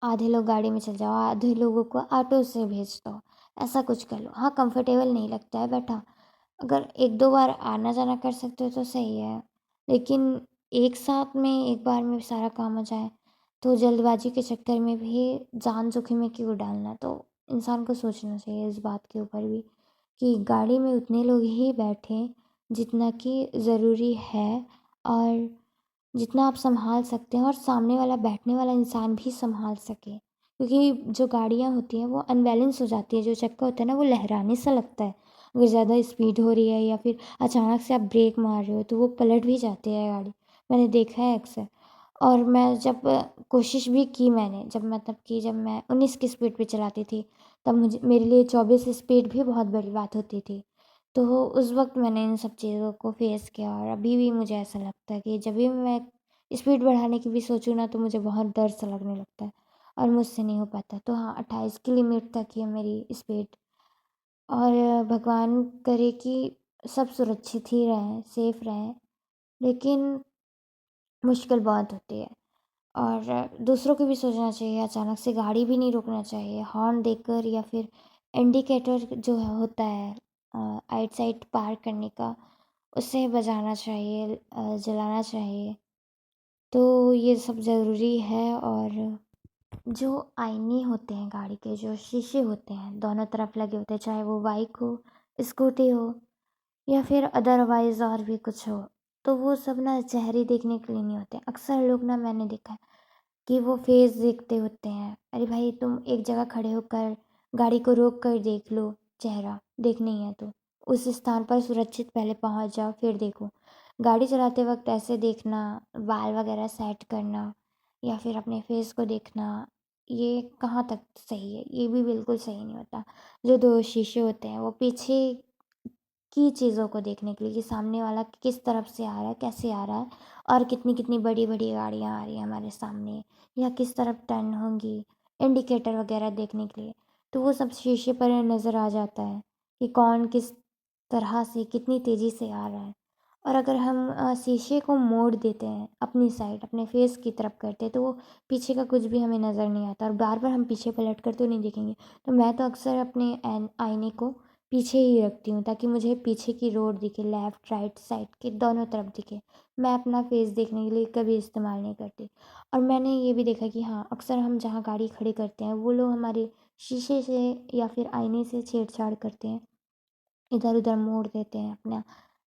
आधे लोग गाड़ी में चले जाओ, आधे लोगों को ऑटो से भेज दो, ऐसा कुछ कर लो। हाँ, कंफर्टेबल नहीं लगता है बट हाँ, अगर 1-2 बार आना-जाना कर सकते हो तो सही है। लेकिन एक साथ में एक बार में सारा काम हो जाए, तो जल्दबाजी के चक्कर में भी जान जोखिम में क्यों डालना? तो इंसान को सोचना चाहिए इस बात के ऊपर भी, कि गाड़ी में उतने लोग ही बैठें जितना कि ज़रूरी है, और जितना आप सँभाल सकते हैं और सामने वाला बैठने वाला इंसान भी सँभाल सके। क्योंकि जो गाड़ियाँ होती हैं वो अनबैलेंस हो जाती है, जो चक्का होता है ना वो लहराने सा लगता है। अगर ज़्यादा स्पीड हो रही है या फिर अचानक से आप ब्रेक मार रहे हो तो वो पलट भी जाती है गाड़ी, मैंने देखा है अक्सर। और मैं जब कोशिश भी की मैंने, जब मतलब कि जब मैं 19 की स्पीड पे चलाती थी, तब मुझे मेरे लिए 24 स्पीड भी बहुत बड़ी बात होती थी। तो उस वक़्त मैंने इन सब चीज़ों को फ़ेस किया, और अभी भी मुझे ऐसा लगता है कि जब भी मैं स्पीड बढ़ाने की भी सोचूँ ना तो मुझे बहुत डर सा लगने लगता है, और मुझसे नहीं हो पाता। तो हाँ, 28 की लिमिट तक ही है मेरी स्पीड, और भगवान करे कि सब सुरक्षित ही रहें, सेफ़ रहें। लेकिन मुश्किल बहुत होती है, और दूसरों को भी सोचना चाहिए, अचानक से गाड़ी भी नहीं रोकना चाहिए। हॉर्न देकर या फिर इंडिकेटर जो है होता है आइट साइड पार करने का, उसे बजाना चाहिए, जलाना चाहिए। तो ये सब ज़रूरी है। और जो आईने होते हैं गाड़ी के, जो शीशे होते हैं दोनों तरफ लगे होते हैं, चाहे वो बाइक हो, स्कूटी हो, या फिर अदरवाइज़ और भी कुछ हो, तो वो सब ना चेहरे देखने के लिए नहीं होते। अक्सर लोग ना, मैंने देखा है कि वो फेस देखते होते हैं। अरे भाई, तुम एक जगह खड़े होकर गाड़ी को रोक कर देख लो, चेहरा देखना ही है तो उस स्थान पर सुरक्षित पहले पहुंच जाओ फिर देखो। गाड़ी चलाते वक्त ऐसे देखना, बाल वगैरह सेट करना या फिर अपने फेस को देखना, ये कहाँ तक सही है? ये भी बिल्कुल सही नहीं होता। जो 2 शीशे होते हैं वो पीछे की चीज़ों को देखने के लिए, कि सामने वाला किस तरफ से आ रहा है, कैसे आ रहा है, और कितनी-कितनी बड़ी-बड़ी गाड़ियाँ आ रही हैं हमारे सामने, या किस तरफ टर्न होंगी, इंडिकेटर वगैरह देखने के लिए। तो वो सब शीशे पर नज़र आ जाता है कि कौन किस तरह से कितनी तेज़ी से आ रहा है। और अगर हम शीशे को मोड़ देते हैं अपनी साइड, अपने फेस की तरफ करते हैं, तो वो पीछे का कुछ भी हमें नज़र नहीं आता, और बार-बार हम पीछे पलट कर तो नहीं देखेंगे। तो मैं तो अक्सर अपने आईने को पीछे ही रखती हूँ, ताकि मुझे पीछे की रोड दिखे, लेफ़्ट राइट साइड के दोनों तरफ दिखे। मैं अपना फेस देखने के लिए कभी इस्तेमाल नहीं करती। और मैंने ये भी देखा कि हाँ, अक्सर हम जहाँ गाड़ी खड़ी करते हैं वो लोग हमारे शीशे से या फिर आईने से छेड़छाड़ करते हैं, इधर-उधर मोड़ देते हैं अपना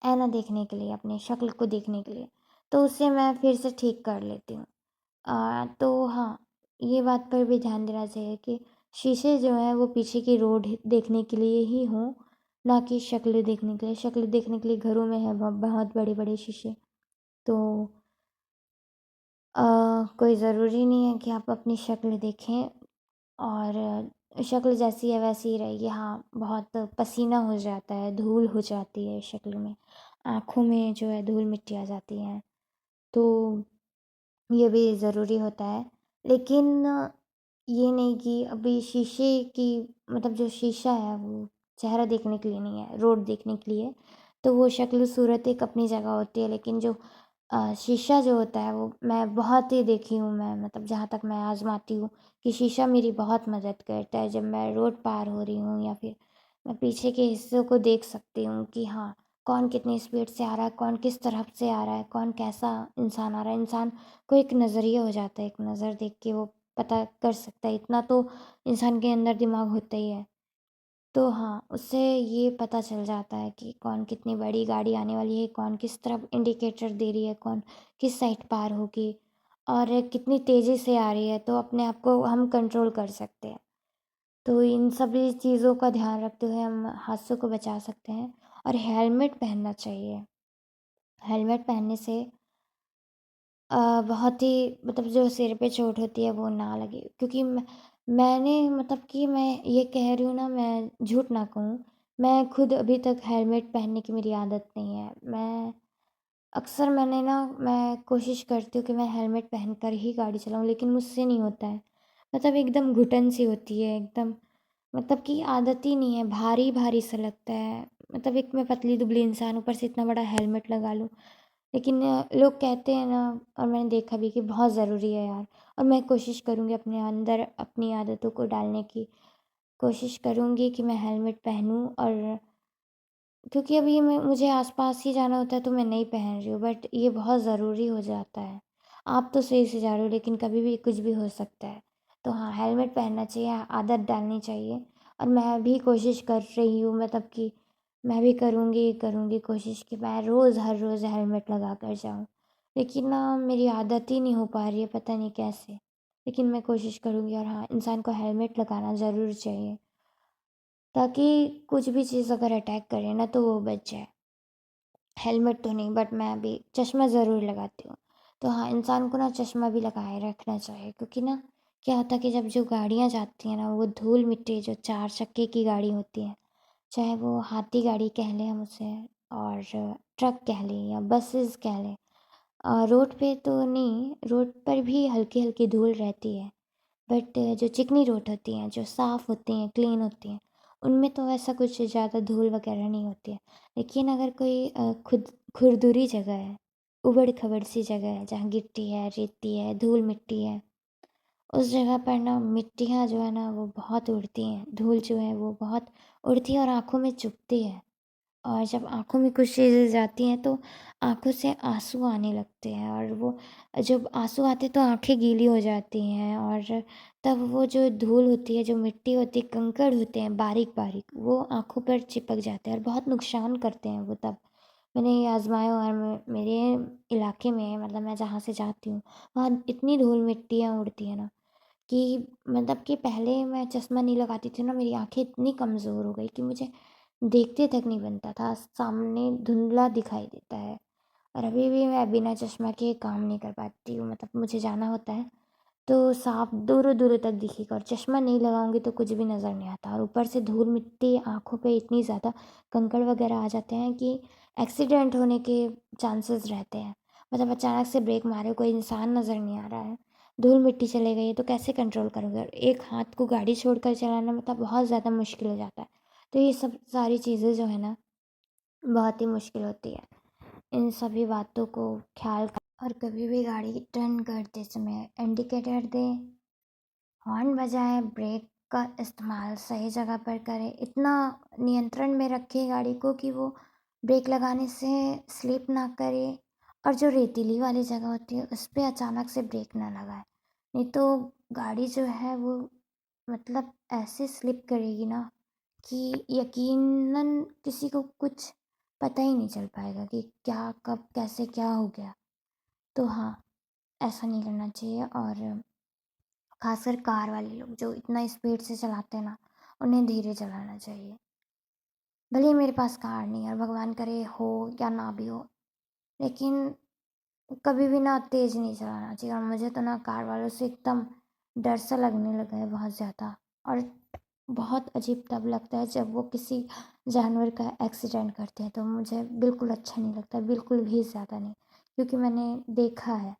ऐना देखने के लिए, अपनी शक्ल को देखने के लिए। तो उससे मैं फिर से ठीक कर लेती हूँ। तो हाँ, ये बात पर भी ध्यान देना चाहिए कि शीशे जो हैं वो पीछे की रोड देखने के लिए ही हों, ना कि शक्ल देखने के लिए। शक्ल देखने के लिए घरों में है बहुत बड़े-बड़े शीशे। तो कोई ज़रूरी नहीं है कि आप अपनी शक्ल देखें, और शक्ल जैसी है वैसी ही रहेगी। हाँ, बहुत पसीना हो जाता है, धूल हो जाती है शक्ल में, आँखों में जो है धूल-मिट्टी आ जाती है। तो ये भी ज़रूरी होता है। लेकिन ये नहीं कि अभी शीशे की, मतलब जो शीशा है वो चेहरा देखने के लिए नहीं है, रोड देखने के लिए है। तो वो शक्ल सूरत एक अपनी जगह होती है, लेकिन जो शीशा जो होता है वो मैं बहुत ही देखी हूँ, मैं मतलब जहाँ तक मैं आज़माती हूँ कि शीशा मेरी बहुत मदद करता है जब मैं रोड पार हो रही हूँ, या फिर मैं पीछे के हिस्सों को देख सकती हूँ कि हाँ, कौन कितनी स्पीड से आ रहा है, कौन किस तरफ से आ रहा है, कौन कैसा इंसान आ रहा है। इंसान को एक नज़रिया हो जाता है, एक नज़र देख के वो पता कर सकता है, इतना तो इंसान के अंदर दिमाग होता ही है। तो हाँ, उससे ये पता चल जाता है कि कौन कितनी बड़ी गाड़ी आने वाली है, कौन किस तरफ इंडिकेटर दे रही है, कौन किस साइड पार होगी और कितनी तेज़ी से आ रही है, तो अपने आप को हम कंट्रोल कर सकते हैं। तो इन सभी चीज़ों का ध्यान रखते हुए हम हादसों को बचा सकते हैं और हेलमेट पहनना चाहिए। हेलमेट पहनने से बहुत ही मतलब जो सिर पे चोट होती है वो ना लगे, क्योंकि मैंने मतलब कि मैं ये कह रही हूँ ना, मैं झूठ ना कहूँ, मैं खुद अभी तक हेलमेट पहनने की मेरी आदत नहीं है। अक्सर मैं कोशिश करती हूँ कि मैं हेलमेट पहनकर ही गाड़ी चलाऊँ, लेकिन मुझसे नहीं होता है। मतलब एकदम घुटन सी होती है, एकदम मतलब कि आदत ही नहीं है, भारी-भारी सा लगता है। मतलब एक मैं पतली-दुबली इंसान, ऊपर से इतना बड़ा हेलमेट लगा लूँ। लेकिन लोग कहते हैं ना, और मैंने देखा भी कि बहुत ज़रूरी है यार, और मैं कोशिश करूँगी अपने अंदर अपनी आदतों को डालने की कोशिश करूँगी कि मैं हेलमेट पहनूँ। और क्योंकि अभी मैं मुझे आस-पास ही जाना होता है तो मैं नहीं पहन रही हूँ, बट ये बहुत ज़रूरी हो जाता है। आप तो सही से जा रहे हो, लेकिन कभी भी कुछ भी हो सकता है। तो हाँ, हेलमेट पहनना चाहिए, आदत डालनी चाहिए, और मैं भी कोशिश कर रही हूँ, मतलब कि मैं भी करूँगी कोशिश कि मैं रोज़ हर रोज़ हेलमेट लगा कर जाऊँ। लेकिन ना मेरी आदत ही नहीं हो पा रही है, पता नहीं कैसे। लेकिन मैं कोशिश करूँगी, और हाँ, इंसान को हेलमेट लगाना ज़रूर चाहिए, ताकि कुछ भी चीज़ अगर अटैक करे ना तो वो बच जाए। हेलमेट तो नहीं, बट मैं अभी चश्मा ज़रूर लगाती हूँ। तो हाँ, इंसान को ना चश्मा भी लगाए रखना चाहिए, क्योंकि ना क्या होता है कि जब जो गाड़ियाँ जाती हैं ना, वो धूल-मिट्टी जो 4 चक्के की गाड़ी होती है, चाहे वो हाथी गाड़ी कह लें हम उसे, और ट्रक कह लें या बसेस कह लें। रोड पे तो नहीं, रोड पर भी हल्की-हल्की धूल रहती है। बट जो चिकनी रोड होती हैं, जो साफ़ होती हैं, क्लीन होती हैं, उनमें तो ऐसा कुछ ज़्यादा धूल वगैरह नहीं होती है। लेकिन अगर कोई खुरदुरी जगह है, ऊबड़-खाबड़ सी जगह है, जहाँ गिट्टी है, रेती है, धूल-मिट्टी है, उस जगह पर ना मिट्टियाँ जो है ना वो बहुत उड़ती हैं, धूल जो है वो बहुत उड़ती है और आँखों में चुभती है। और जब आँखों में कुछ चीज़ें जाती हैं तो आँखों से आँसू आने लगते हैं, और वो जब आँसू आते हैं तो आँखें गीली हो जाती हैं, और तब वो जो धूल होती है, जो मिट्टी होती है, कंकड़ होते हैं बारीक-बारीक, वो आँखों पर चिपक जाते हैं और बहुत नुकसान करते हैं वो तब। मैंने ये आज़माया, और मेरे इलाके में, मतलब मैं जहाँ से जाती हूँ, वहाँ इतनी धूल-मिट्टियाँ उड़ती हैं ना कि मतलब कि पहले मैं चश्मा नहीं लगाती थी ना, मेरी आँखें इतनी कमज़ोर हो गई कि मुझे देखते तक नहीं बनता था, सामने धुंधला दिखाई देता है। और अभी भी मैं बिना चश्मा के काम नहीं कर पाती हूँ, मतलब मुझे जाना होता है तो साफ दूरों-दूरों तक दिखेगा, और चश्मा नहीं लगाऊँगी तो कुछ भी नज़र नहीं आता, और ऊपर से धूल-मिट्टी आँखों पे इतनी ज़्यादा कंकड़ वगैरह आ जाते हैं कि एक्सीडेंट होने के चांसेस रहते हैं। मतलब अचानक से ब्रेक मारे, कोई इंसान नज़र नहीं आ रहा है, धूल-मिट्टी चले गई है, तो कैसे कंट्रोल करोगे? और एक हाथ को गाड़ी छोड़कर चलाना मतलब बहुत ज़्यादा मुश्किल हो जाता है। तो ये सब सारी चीज़ें जो है ना, बहुत ही मुश्किल होती है। इन सभी बातों को ख्याल और कभी भी गाड़ी टर्न करते समय इंडिकेटर दें, हॉर्न बजाएं, ब्रेक का इस्तेमाल सही जगह पर करें, इतना नियंत्रण में रखें गाड़ी को कि वो ब्रेक लगाने से स्लिप ना करे, और जो रेतीली वाली जगह होती है उस पे अचानक से ब्रेक ना लगाए, नहीं तो गाड़ी जो है वो मतलब ऐसे स्लिप करेगी ना कि यकीनन किसी को कुछ पता ही नहीं चल पाएगा कि क्या कब कैसे क्या हो गया। तो हाँ, ऐसा नहीं करना चाहिए, और खासकर कार वाले लोग जो इतना स्पीड से चलाते हैं ना, उन्हें धीरे चलाना चाहिए। भले ही मेरे पास कार नहीं है, और भगवान करे हो या ना भी हो, लेकिन कभी भी ना तेज़ नहीं चलाना चाहिए। और मुझे तो ना कार वालों से एकदम डर सा लगने लगा है बहुत ज़्यादा, और बहुत अजीब तब लगता है जब वो किसी जानवर का एक्सीडेंट करते हैं, तो मुझे बिल्कुल अच्छा नहीं लगता, बिल्कुल भी ज़्यादा नहीं, क्योंकि मैंने देखा है।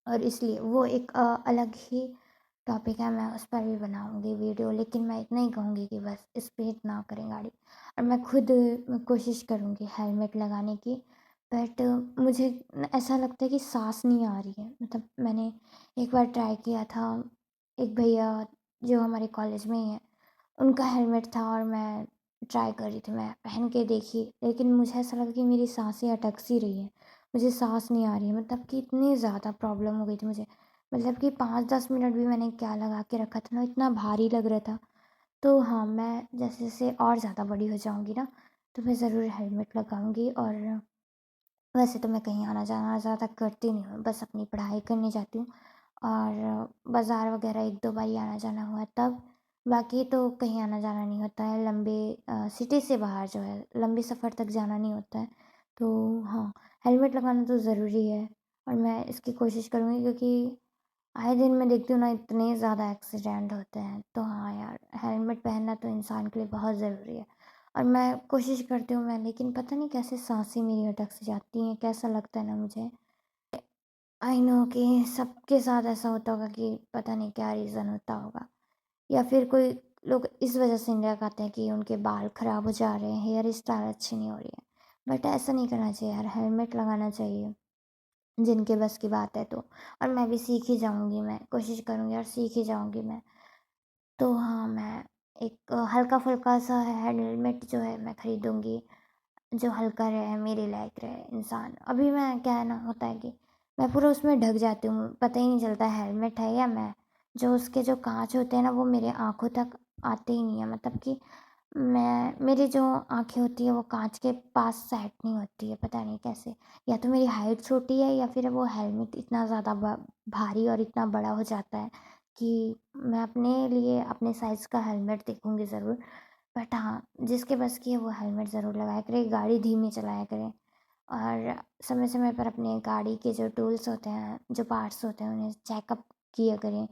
और इसलिए वो एक अलग ही टॉपिक है, मैं उस पर भी बनाऊँगी वीडियो, लेकिन मैं इतना ही कहूँगी कि बस स्पीड ना करें गाड़ी, और मैं खुद कोशिश करूँगी हेलमेट लगाने की, बट मुझे ऐसा लगता है कि साँस नहीं आ रही है। मतलब मैंने एक बार ट्राई किया था, एक भैया जो हमारे कॉलेज में ही हैं, उनका हेलमेट था और मैं ट्राई कर रही थी, मैं पहन के देखी, लेकिन मुझे ऐसा लगा कि मेरी साँसें अटक सी रही हैं, मुझे साँस नहीं आ रही है। मतलब कि इतनी ज़्यादा प्रॉब्लम हो गई थी मुझे। मतलब कि 5-10 मिनट भी मैंने क्या लगा के रखा था ना, इतना भारी लग रहा था। तो हाँ, मैं जैसे-जैसे और ज़्यादा बड़ी हो जाऊँगी ना, तो मैं ज़रूर हेलमेट लगाऊँगी। और वैसे तो मैं कहीं आना-जाना ज़्यादा करती नहीं हूँ, बस अपनी पढ़ाई करने जाती हूँ और बाज़ार वग़ैरह 1-2 बार ही आना-जाना हुआ तब, बाकी तो कहीं आना-जाना नहीं होता है। लंबे सिटी से बाहर जो है, लंबे सफ़र तक जाना नहीं होता है। तो हाँ, हेलमेट लगाना तो ज़रूरी है और मैं इसकी कोशिश करूँगी, क्योंकि आए दिन मैं देखती हूँ ना, इतने ज़्यादा एक्सीडेंट होते हैं। तो हाँ यार, हेलमेट पहनना तो इंसान के लिए बहुत ज़रूरी है और मैं कोशिश करती हूँ, मैं लेकिन पता नहीं कैसे साँसें मेरी अटक सी जाती हैं, कैसा लगता है ना मुझे। आई नो कि सबके साथ ऐसा होता होगा कि पता नहीं क्या रीज़न होता होगा, या फिर कोई लोग इस वजह से नहीं लगाते हैं कि उनके बाल ख़राब हो जा रहे हैं, हेयर स्टाइल अच्छी नहीं हो रही है। बट ऐसा नहीं करना चाहिए यार, हेलमेट लगाना चाहिए जिनके बस की बात है तो। और मैं भी सीख ही जाऊँगी, मैं कोशिश करूँगी और सीख ही जाऊँगी मैं। तो हाँ, मैं एक हल्का-फुल्का सा हेलमेट जो है मैं खरीदूँगी, जो हल्का रहे, मेरे लायक रहे इंसान। अभी मैं क्या है ना, होता है कि मैं पूरा उसमें ढक जाती हूँ, पता ही नहीं चलता हेलमेट है या मैं, जो उसके जो काँच होते हैं ना, वो मेरे आँखों तक आते ही नहीं है। मतलब कि मेरी जो आँखें होती हैं वो काँच के पास सेट नहीं होती है, पता नहीं कैसे। या तो मेरी हाइट छोटी है या फिर वो हेलमेट इतना ज़्यादा भारी और इतना बड़ा हो जाता है कि मैं अपने लिए अपने साइज़ का हेलमेट देखूँगी ज़रूर। बट हाँ, जिसके बस की है वो हेलमेट ज़रूर लगाया करे, गाड़ी धीमी चलाया करें और समय-समय पर अपने गाड़ी के जो टूल्स होते हैं, जो पार्ट्स होते हैं, उन्हें चेकअप किया करें।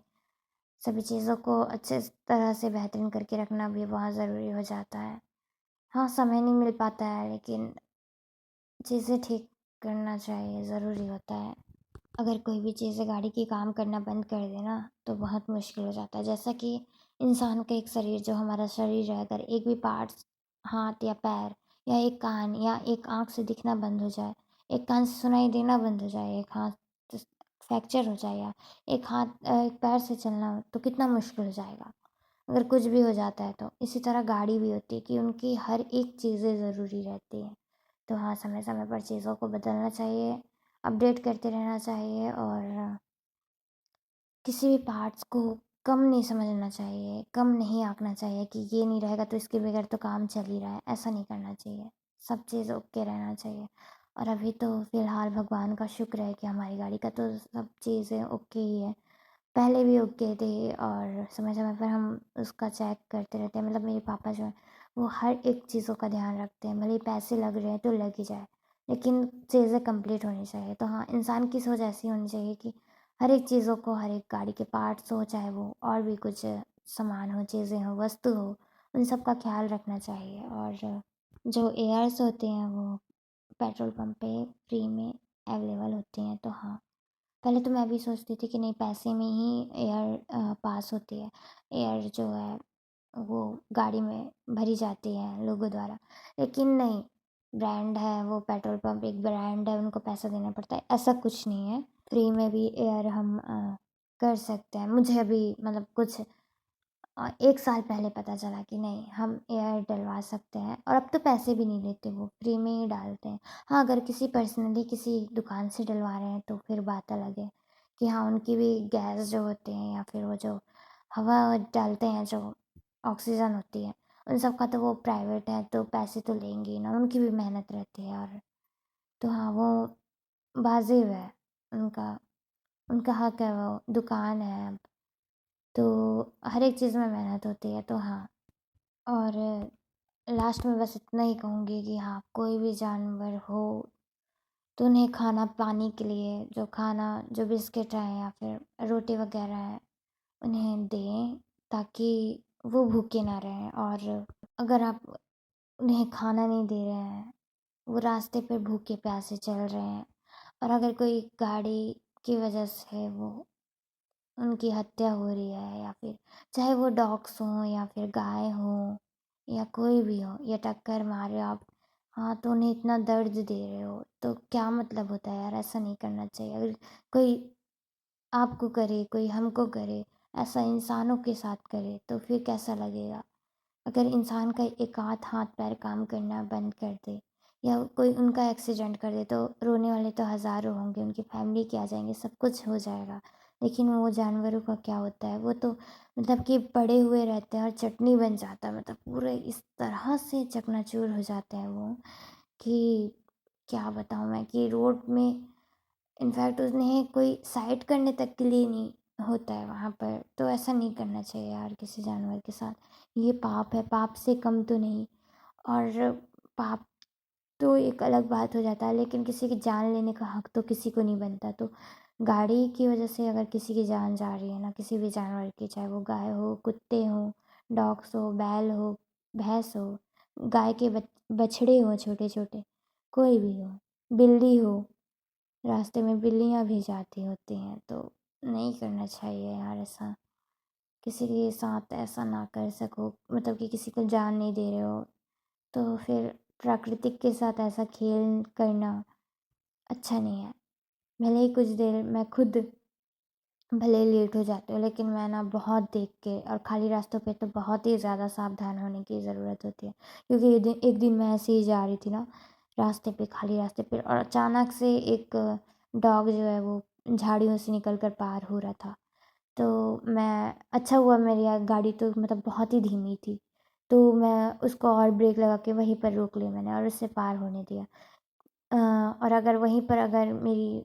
सभी चीज़ों को अच्छे तरह से बेहतरीन करके रखना भी बहुत ज़रूरी हो जाता है। हाँ, समय नहीं मिल पाता है, लेकिन चीज़ें ठीक करना चाहिए, ज़रूरी होता है। अगर कोई भी चीज़ें गाड़ी की काम करना बंद कर दे ना, तो बहुत मुश्किल हो जाता है। जैसा कि इंसान का एक शरीर, जो हमारा शरीर है, अगर एक भी पार्ट्स, हाथ या पैर या एक कान या एक आँख से दिखना बंद हो जाए, एक कान से सुनाई देना बंद हो जाए, एक हाथ फ्रैक्चर हो जाए या एक पैर से चलना, तो कितना मुश्किल हो जाएगा। अगर कुछ भी हो जाता है तो। इसी तरह गाड़ी भी होती है कि उनकी हर एक चीज़ें ज़रूरी रहती हैं। तो हाँ, समय-समय पर चीज़ों को बदलना चाहिए, अपडेट करते रहना चाहिए और किसी भी पार्ट्स को कम नहीं समझना चाहिए, कम नहीं आँकना चाहिए कि ये नहीं रहेगा तो इसके बगैर तो काम चल ही रहा है, ऐसा नहीं करना चाहिए। सब चीज़ ओके रहना चाहिए। और अभी तो फ़िलहाल भगवान का शुक्र है कि हमारी गाड़ी का तो सब चीज़ें ओके ही है। पहले भी ओके थे और समय-समय पर हम उसका चेक करते रहते हैं। मतलब मेरे पापा जो हैं, वो हर एक चीज़ों का ध्यान रखते हैं, भले ही पैसे लग रहे हैं तो लग ही जाए, लेकिन चीज़ें कंप्लीट होनी चाहिए। तो हाँ, इंसान की सोच ऐसी होनी चाहिए कि हर एक चीज़ों को, हर एक गाड़ी के पार्ट्स हो, चाहे वो और भी कुछ सामान हो, चीज़ें हों, वस्तु हो, उन सब का ख़्याल रखना चाहिए। और जो एयर्स होते हैं वो पेट्रोल पंप पे फ्री में अवेलेबल होती हैं। तो हाँ, पहले तो मैं भी सोचती थी कि नहीं, पैसे में ही एयर पास होती है, एयर जो है वो गाड़ी में भरी जाती है लोगों द्वारा, लेकिन नहीं, ब्रांड है वो, पेट्रोल पंप एक ब्रांड है, उनको पैसा देना पड़ता है, ऐसा कुछ नहीं है। फ्री में भी एयर हम कर सकते हैं। मुझे अभी मतलब कुछ 1 साल पहले पता चला कि नहीं, हम एयर डलवा सकते हैं और अब तो पैसे भी नहीं लेते, वो फ्री में ही डालते हैं। हाँ, अगर किसी पर्सनली किसी दुकान से डलवा रहे हैं तो फिर बात अलग है कि हाँ, उनकी भी गैस जो होते हैं या फिर वो जो हवा डालते हैं, जो ऑक्सीजन होती है, उन सब का तो वो प्राइवेट है तो पैसे तो लेंगे ही ना, उनकी भी मेहनत रहती है। और तो हाँ, वो वाजिब है, उनका उनका हक है, वो दुकान है अब, तो हर एक चीज़ में मेहनत होती है। तो हाँ, और लास्ट में बस इतना ही कहूँगी कि हाँ, कोई भी जानवर हो तो उन्हें खाना पानी के लिए, जो खाना, जो बिस्किट है या फिर रोटी वगैरह है, उन्हें दें, ताकि वो भूखे ना रहें। और अगर आप उन्हें खाना नहीं दे रहे हैं, वो रास्ते पे भूखे प्यासे चल रहे हैं, और अगर कोई गाड़ी की वजह से वो उनकी हत्या हो रही है, या फिर चाहे वो डॉग्स हों या फिर गाय हो या कोई भी हो, या टक्कर मारे आप, हाँ, तो उन्हें इतना दर्द दे रहे हो, तो क्या मतलब होता है यार, ऐसा नहीं करना चाहिए। अगर कोई आपको करे, कोई हमको करे, ऐसा इंसानों के साथ करे तो फिर कैसा लगेगा? अगर इंसान का एक आध हाथ पैर काम करना बंद कर दे या कोई उनका एक्सीडेंट कर दे तो रोने वाले तो हज़ारों होंगे, उनकी फैमिली के आ जाएँगे, सब कुछ हो जाएगा। लेकिन वो जानवरों का क्या होता है, वो तो मतलब कि पड़े हुए रहते हैं और चटनी बन जाता है, मतलब पूरे इस तरह से चकनाचूर हो जाते हैं वो कि क्या बताऊँ मैं, कि रोड में इनफैक्ट उन्हें कोई साइड करने तक के लिए नहीं होता है वहाँ पर। तो ऐसा नहीं करना चाहिए यार किसी जानवर के साथ। ये पाप है, पाप से कम तो नहीं। और पाप तो एक अलग बात हो जाता है, लेकिन किसी की जान लेने का हक तो किसी को नहीं बनता। तो गाड़ी की वजह से अगर किसी की जान जा रही है ना, किसी भी जानवर की, चाहे वो गाय हो, कुत्ते हों, डॉग्स हो, बैल हो, भैंस हो, गाय के बछड़े हों छोटे छोटे, कोई भी हो, बिल्ली हो, रास्ते में बिल्लियाँ भी जाती होती हैं, तो नहीं करना चाहिए यार ऐसा। किसी के साथ ऐसा ना कर सको, मतलब कि किसी को जान नहीं दे रहे हो तो फिर प्राकृतिक के साथ ऐसा खेल करना अच्छा नहीं है। भले ही कुछ देर मैं खुद भले लेट हो जाती हूँ, लेकिन मैं ना बहुत देख के, और खाली रास्तों पे तो बहुत ही ज़्यादा सावधान होने की ज़रूरत होती है। क्योंकि एक दिन मैं ऐसे ही जा रही थी ना रास्ते पे, खाली रास्ते पे, और अचानक से एक डॉग जो है वो झाड़ियों से निकल कर पार हो रहा था। तो मैं, अच्छा हुआ मेरी गाड़ी तो मतलब बहुत ही धीमी थी, तो मैं उसको और ब्रेक लगा के वहीं पर रोक ली मैंने और उससे पार होने दिया। और अगर वहीं पर अगर मेरी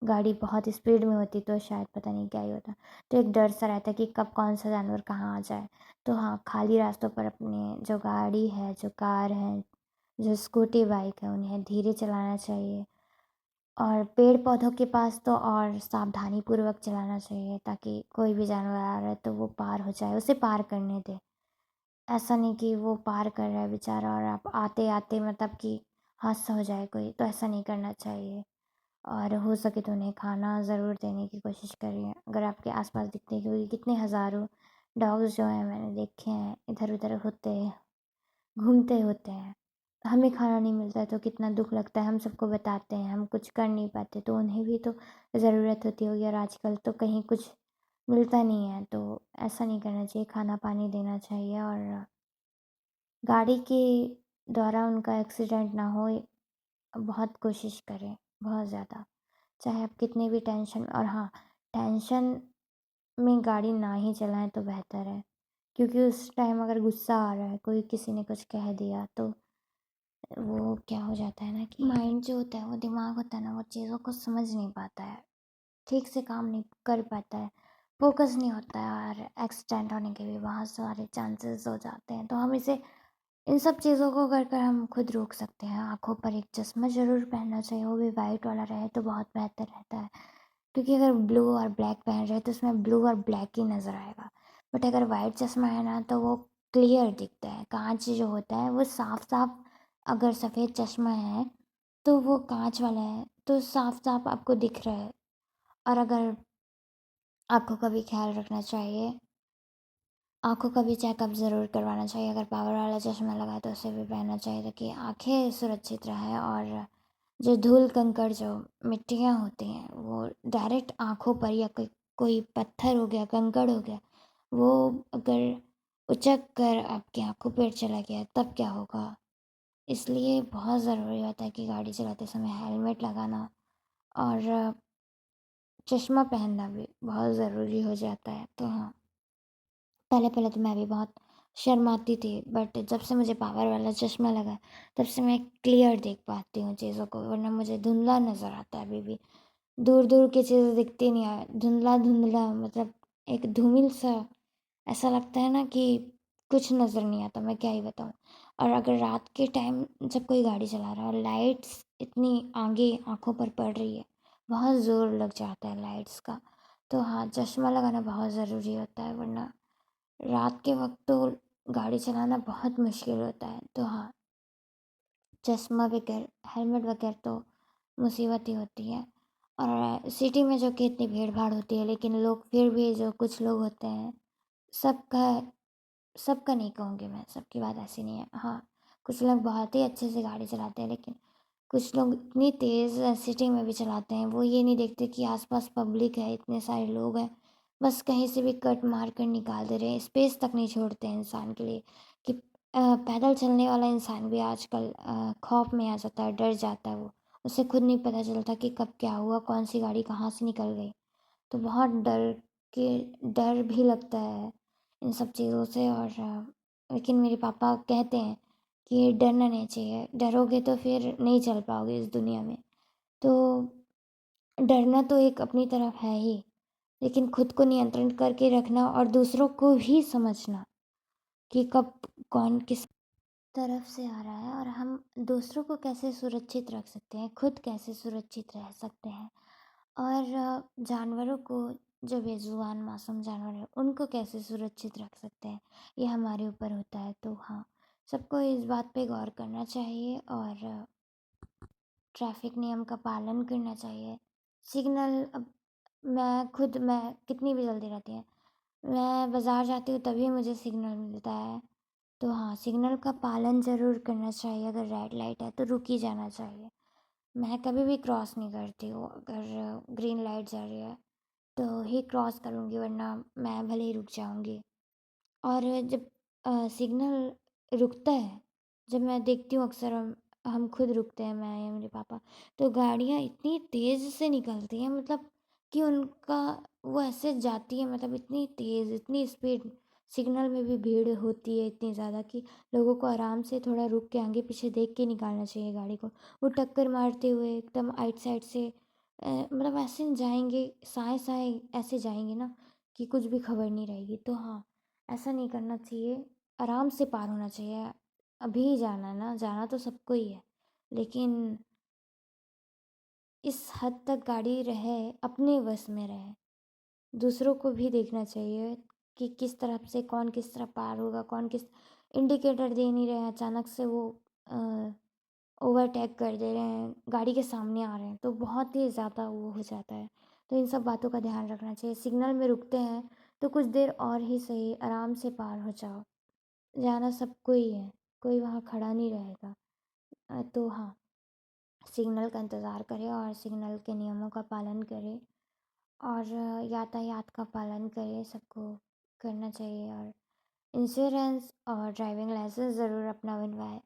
गाड़ी बहुत स्पीड में होती तो शायद पता नहीं क्या ही होता। तो एक डर सा रहता है कि कब कौन सा जानवर कहाँ आ जाए। तो हाँ, खाली रास्तों पर अपने जो गाड़ी है, जो कार है, जो स्कूटी बाइक है, उन्हें धीरे चलाना चाहिए। और पेड़ पौधों के पास तो और सावधानी पूर्वक चलाना चाहिए, ताकि कोई भी जानवर आ रहा है तो वो पार हो जाए, उसे पार करने दे। ऐसा नहीं कि वो पार कर रहा है बेचारा और आप आते आते मतलब कि हादसा हो जाए कोई, तो ऐसा नहीं करना चाहिए। और हो सके तो उन्हें खाना ज़रूर देने की कोशिश करिए अगर आपके आसपास दिखते हैं, क्योंकि कितने हज़ारों डॉग्स जो हैं मैंने देखे हैं इधर उधर होते हैं, घूमते होते हैं। हमें खाना नहीं मिलता है तो कितना दुख लगता है, हम सबको बताते हैं, हम कुछ कर नहीं पाते, तो उन्हें भी तो ज़रूरत होती होगी। और आजकल तो कहीं कुछ मिलता नहीं है, तो ऐसा नहीं करना चाहिए, खाना पानी देना चाहिए। और गाड़ी के द्वारा उनका एक्सीडेंट ना हो, बहुत कोशिश करें, बहुत ज़्यादा। चाहे आप कितने भी टेंशन, और हाँ, टेंशन में गाड़ी ना ही चलाएं तो बेहतर है। क्योंकि उस टाइम अगर गुस्सा आ रहा है, कोई किसी ने कुछ कह दिया, तो वो क्या हो जाता है ना कि माइंड जो होता है, वो दिमाग होता है ना, वो चीज़ों को समझ नहीं पाता है, ठीक से काम नहीं कर पाता है, फोकस नहीं होता है, और एक्सीडेंट होने के भी बहुत सारे चांसेस हो जाते हैं। तो हम इसे, इन सब चीज़ों को कर कर हम खुद रोक सकते हैं। आँखों पर एक चश्मा ज़रूर पहनना चाहिए, वो भी वाइट वाला रहे तो बहुत बेहतर रहता है। क्योंकि अगर ब्लू और ब्लैक पहन रहे तो उसमें ब्लू और ब्लैक ही नज़र आएगा। बट अगर वाइट चश्मा है ना तो वो क्लियर दिखता है। काँच जो होता है वो साफ-साफ, अगर सफ़ेद चश्मा है तो वो काँच वाला है तो साफ-साफ आपको दिख रहा है। और अगर आँखों का भी ख़्याल रखना चाहिए, आँखों का भी चेकअप ज़रूर करवाना चाहिए। अगर पावर वाला चश्मा लगाए तो उसे भी पहनना चाहिए, ताकि आँखें सुरक्षित रहें। और जो धूल कंकड़, जो मिट्टियाँ होती हैं, वो डायरेक्ट आँखों पर, या कोई कोई पत्थर हो गया, कंकड़ हो गया, वो अगर उचक कर आपकी आँखों पर चला गया तब क्या होगा? इसलिए बहुत ज़रूरी होता है कि गाड़ी चलाते समय हेलमेट लगाना और चश्मा पहनना भी बहुत ज़रूरी हो जाता है। तो हाँ, पहले-पहले तो मैं भी बहुत शर्माती थी, बट जब से मुझे पावर वाला चश्मा लगा, तब से मैं क्लियर देख पाती हूँ चीज़ों को, वरना मुझे धुंधला नज़र आता है अभी भी। दूर-दूर की चीज़ें दिखती नहीं है, धुंधला-धुंधला, मतलब एक धूमिल-सा, ऐसा लगता है ना कि कुछ नज़र नहीं आता, मैं क्या ही बताऊँ। और अगर रात के टाइम जब कोई गाड़ी चला रहा है और लाइट्स इतनी आगे आँखों पर पड़ रही है, बहुत ज़ोर लग जाता है लाइट्स का। तो हाँ, चश्मा लगाना बहुत ज़रूरी होता है, वरना रात के वक़्त तो गाड़ी चलाना बहुत मुश्किल होता है। तो हाँ, चश्मा बगैर, हेलमेट बगैर तो मुसीबत ही होती है। और सिटी में जो कि इतनी भीड़-भाड़ होती है, लेकिन लोग फिर भी, जो कुछ लोग होते हैं, सबका सबका नहीं कहूँगी मैं, सबकी बात ऐसी नहीं है। हाँ, कुछ लोग बहुत ही अच्छे से गाड़ी चलाते हैं, लेकिन कुछ लोग इतनी तेज़ सिटी में भी चलाते हैं, वो ये नहीं देखते कि आसपास पब्लिक है, इतने सारे लोग हैं, बस कहीं से भी कट मार कर निकाल दे रहे हैं, स्पेस तक नहीं छोड़ते हैं इंसान के लिए कि पैदल चलने वाला इंसान भी आजकल खौफ में आ जाता है, डर जाता है वो। उसे खुद नहीं पता चलता कि कब क्या हुआ, कौन सी गाड़ी कहाँ से निकल गई। तो बहुत के डर भी लगता है इन सब चीज़ों से। और लेकिन मेरे पापा कहते हैं कि डरना नहीं चाहिए, डरोगे तो फिर नहीं चल पाओगे इस दुनिया में। तो डरना तो एक अपनी तरफ है ही, लेकिन खुद को नियंत्रण करके रखना और दूसरों को भी समझना कि कब कौन किस तरफ से आ रहा है और हम दूसरों को कैसे सुरक्षित रख सकते हैं, खुद कैसे सुरक्षित रह सकते हैं। और जानवरों को, जो बेजुबान मासूम जानवर हैं, उनको कैसे सुरक्षित रख सकते हैं, ये हमारे ऊपर होता है। तो हाँ, सबको इस बात पे गौर करना चाहिए और ट्रैफिक नियम का पालन करना चाहिए। सिग्नल अब मैं कितनी भी जल्दी रहती है, मैं बाज़ार जाती हूँ तभी मुझे सिग्नल मिलता है। तो हाँ, सिग्नल का पालन ज़रूर करना चाहिए, अगर रेड लाइट है तो रुक ही जाना चाहिए। मैं कभी भी क्रॉस नहीं करती हूँ, अगर ग्रीन लाइट जा रही है तो ही क्रॉस करूँगी, वरना मैं भले ही रुक जाऊँगी। और जब सिग्नल रुकता है, जब मैं देखती हूँ अक्सर हम खुद रुकते हैं, मैं या मेरे पापा, तो गाड़ियाँ इतनी तेज़ से निकलती हैं, मतलब कि उनका वो ऐसे जाती है, मतलब इतनी तेज़, इतनी स्पीड। सिग्नल में भी भीड़ होती है इतनी ज़्यादा कि लोगों को आराम से थोड़ा रुक के आगे पीछे देख के निकालना चाहिए गाड़ी को। वो टक्कर मारते हुए एकदम आइट साइड से मतलब ऐसे जाएंगे, साए साए ऐसे जाएंगे ना कि कुछ भी खबर नहीं रहेगी। तो हाँ, ऐसा नहीं करना चाहिए, आराम से पार होना चाहिए। अभी जाना है ना, जाना तो सबको ही है, लेकिन इस हद तक गाड़ी रहे, अपने बस में रहे। दूसरों को भी देखना चाहिए कि किस तरफ से कौन किस तरफ पार होगा, कौन किस इंडिकेटर दे नहीं रहे हैं, अचानक से वो ओवरटेक कर दे रहे हैं, गाड़ी के सामने आ रहे हैं, तो बहुत ही ज़्यादा वो हो जाता है। तो इन सब बातों का ध्यान रखना चाहिए। सिग्नल में रुकते हैं तो कुछ देर और ही सही, आराम से पार हो जाओ। जाना सबको ही है, कोई वहाँ खड़ा नहीं रहेगा। तो हाँ, सिग्नल का इंतज़ार करें और सिग्नल के नियमों का पालन करें और यातायात का पालन करें, सबको करना चाहिए। और इंश्योरेंस और ड्राइविंग लाइसेंस ज़रूर अपना बनवाएं।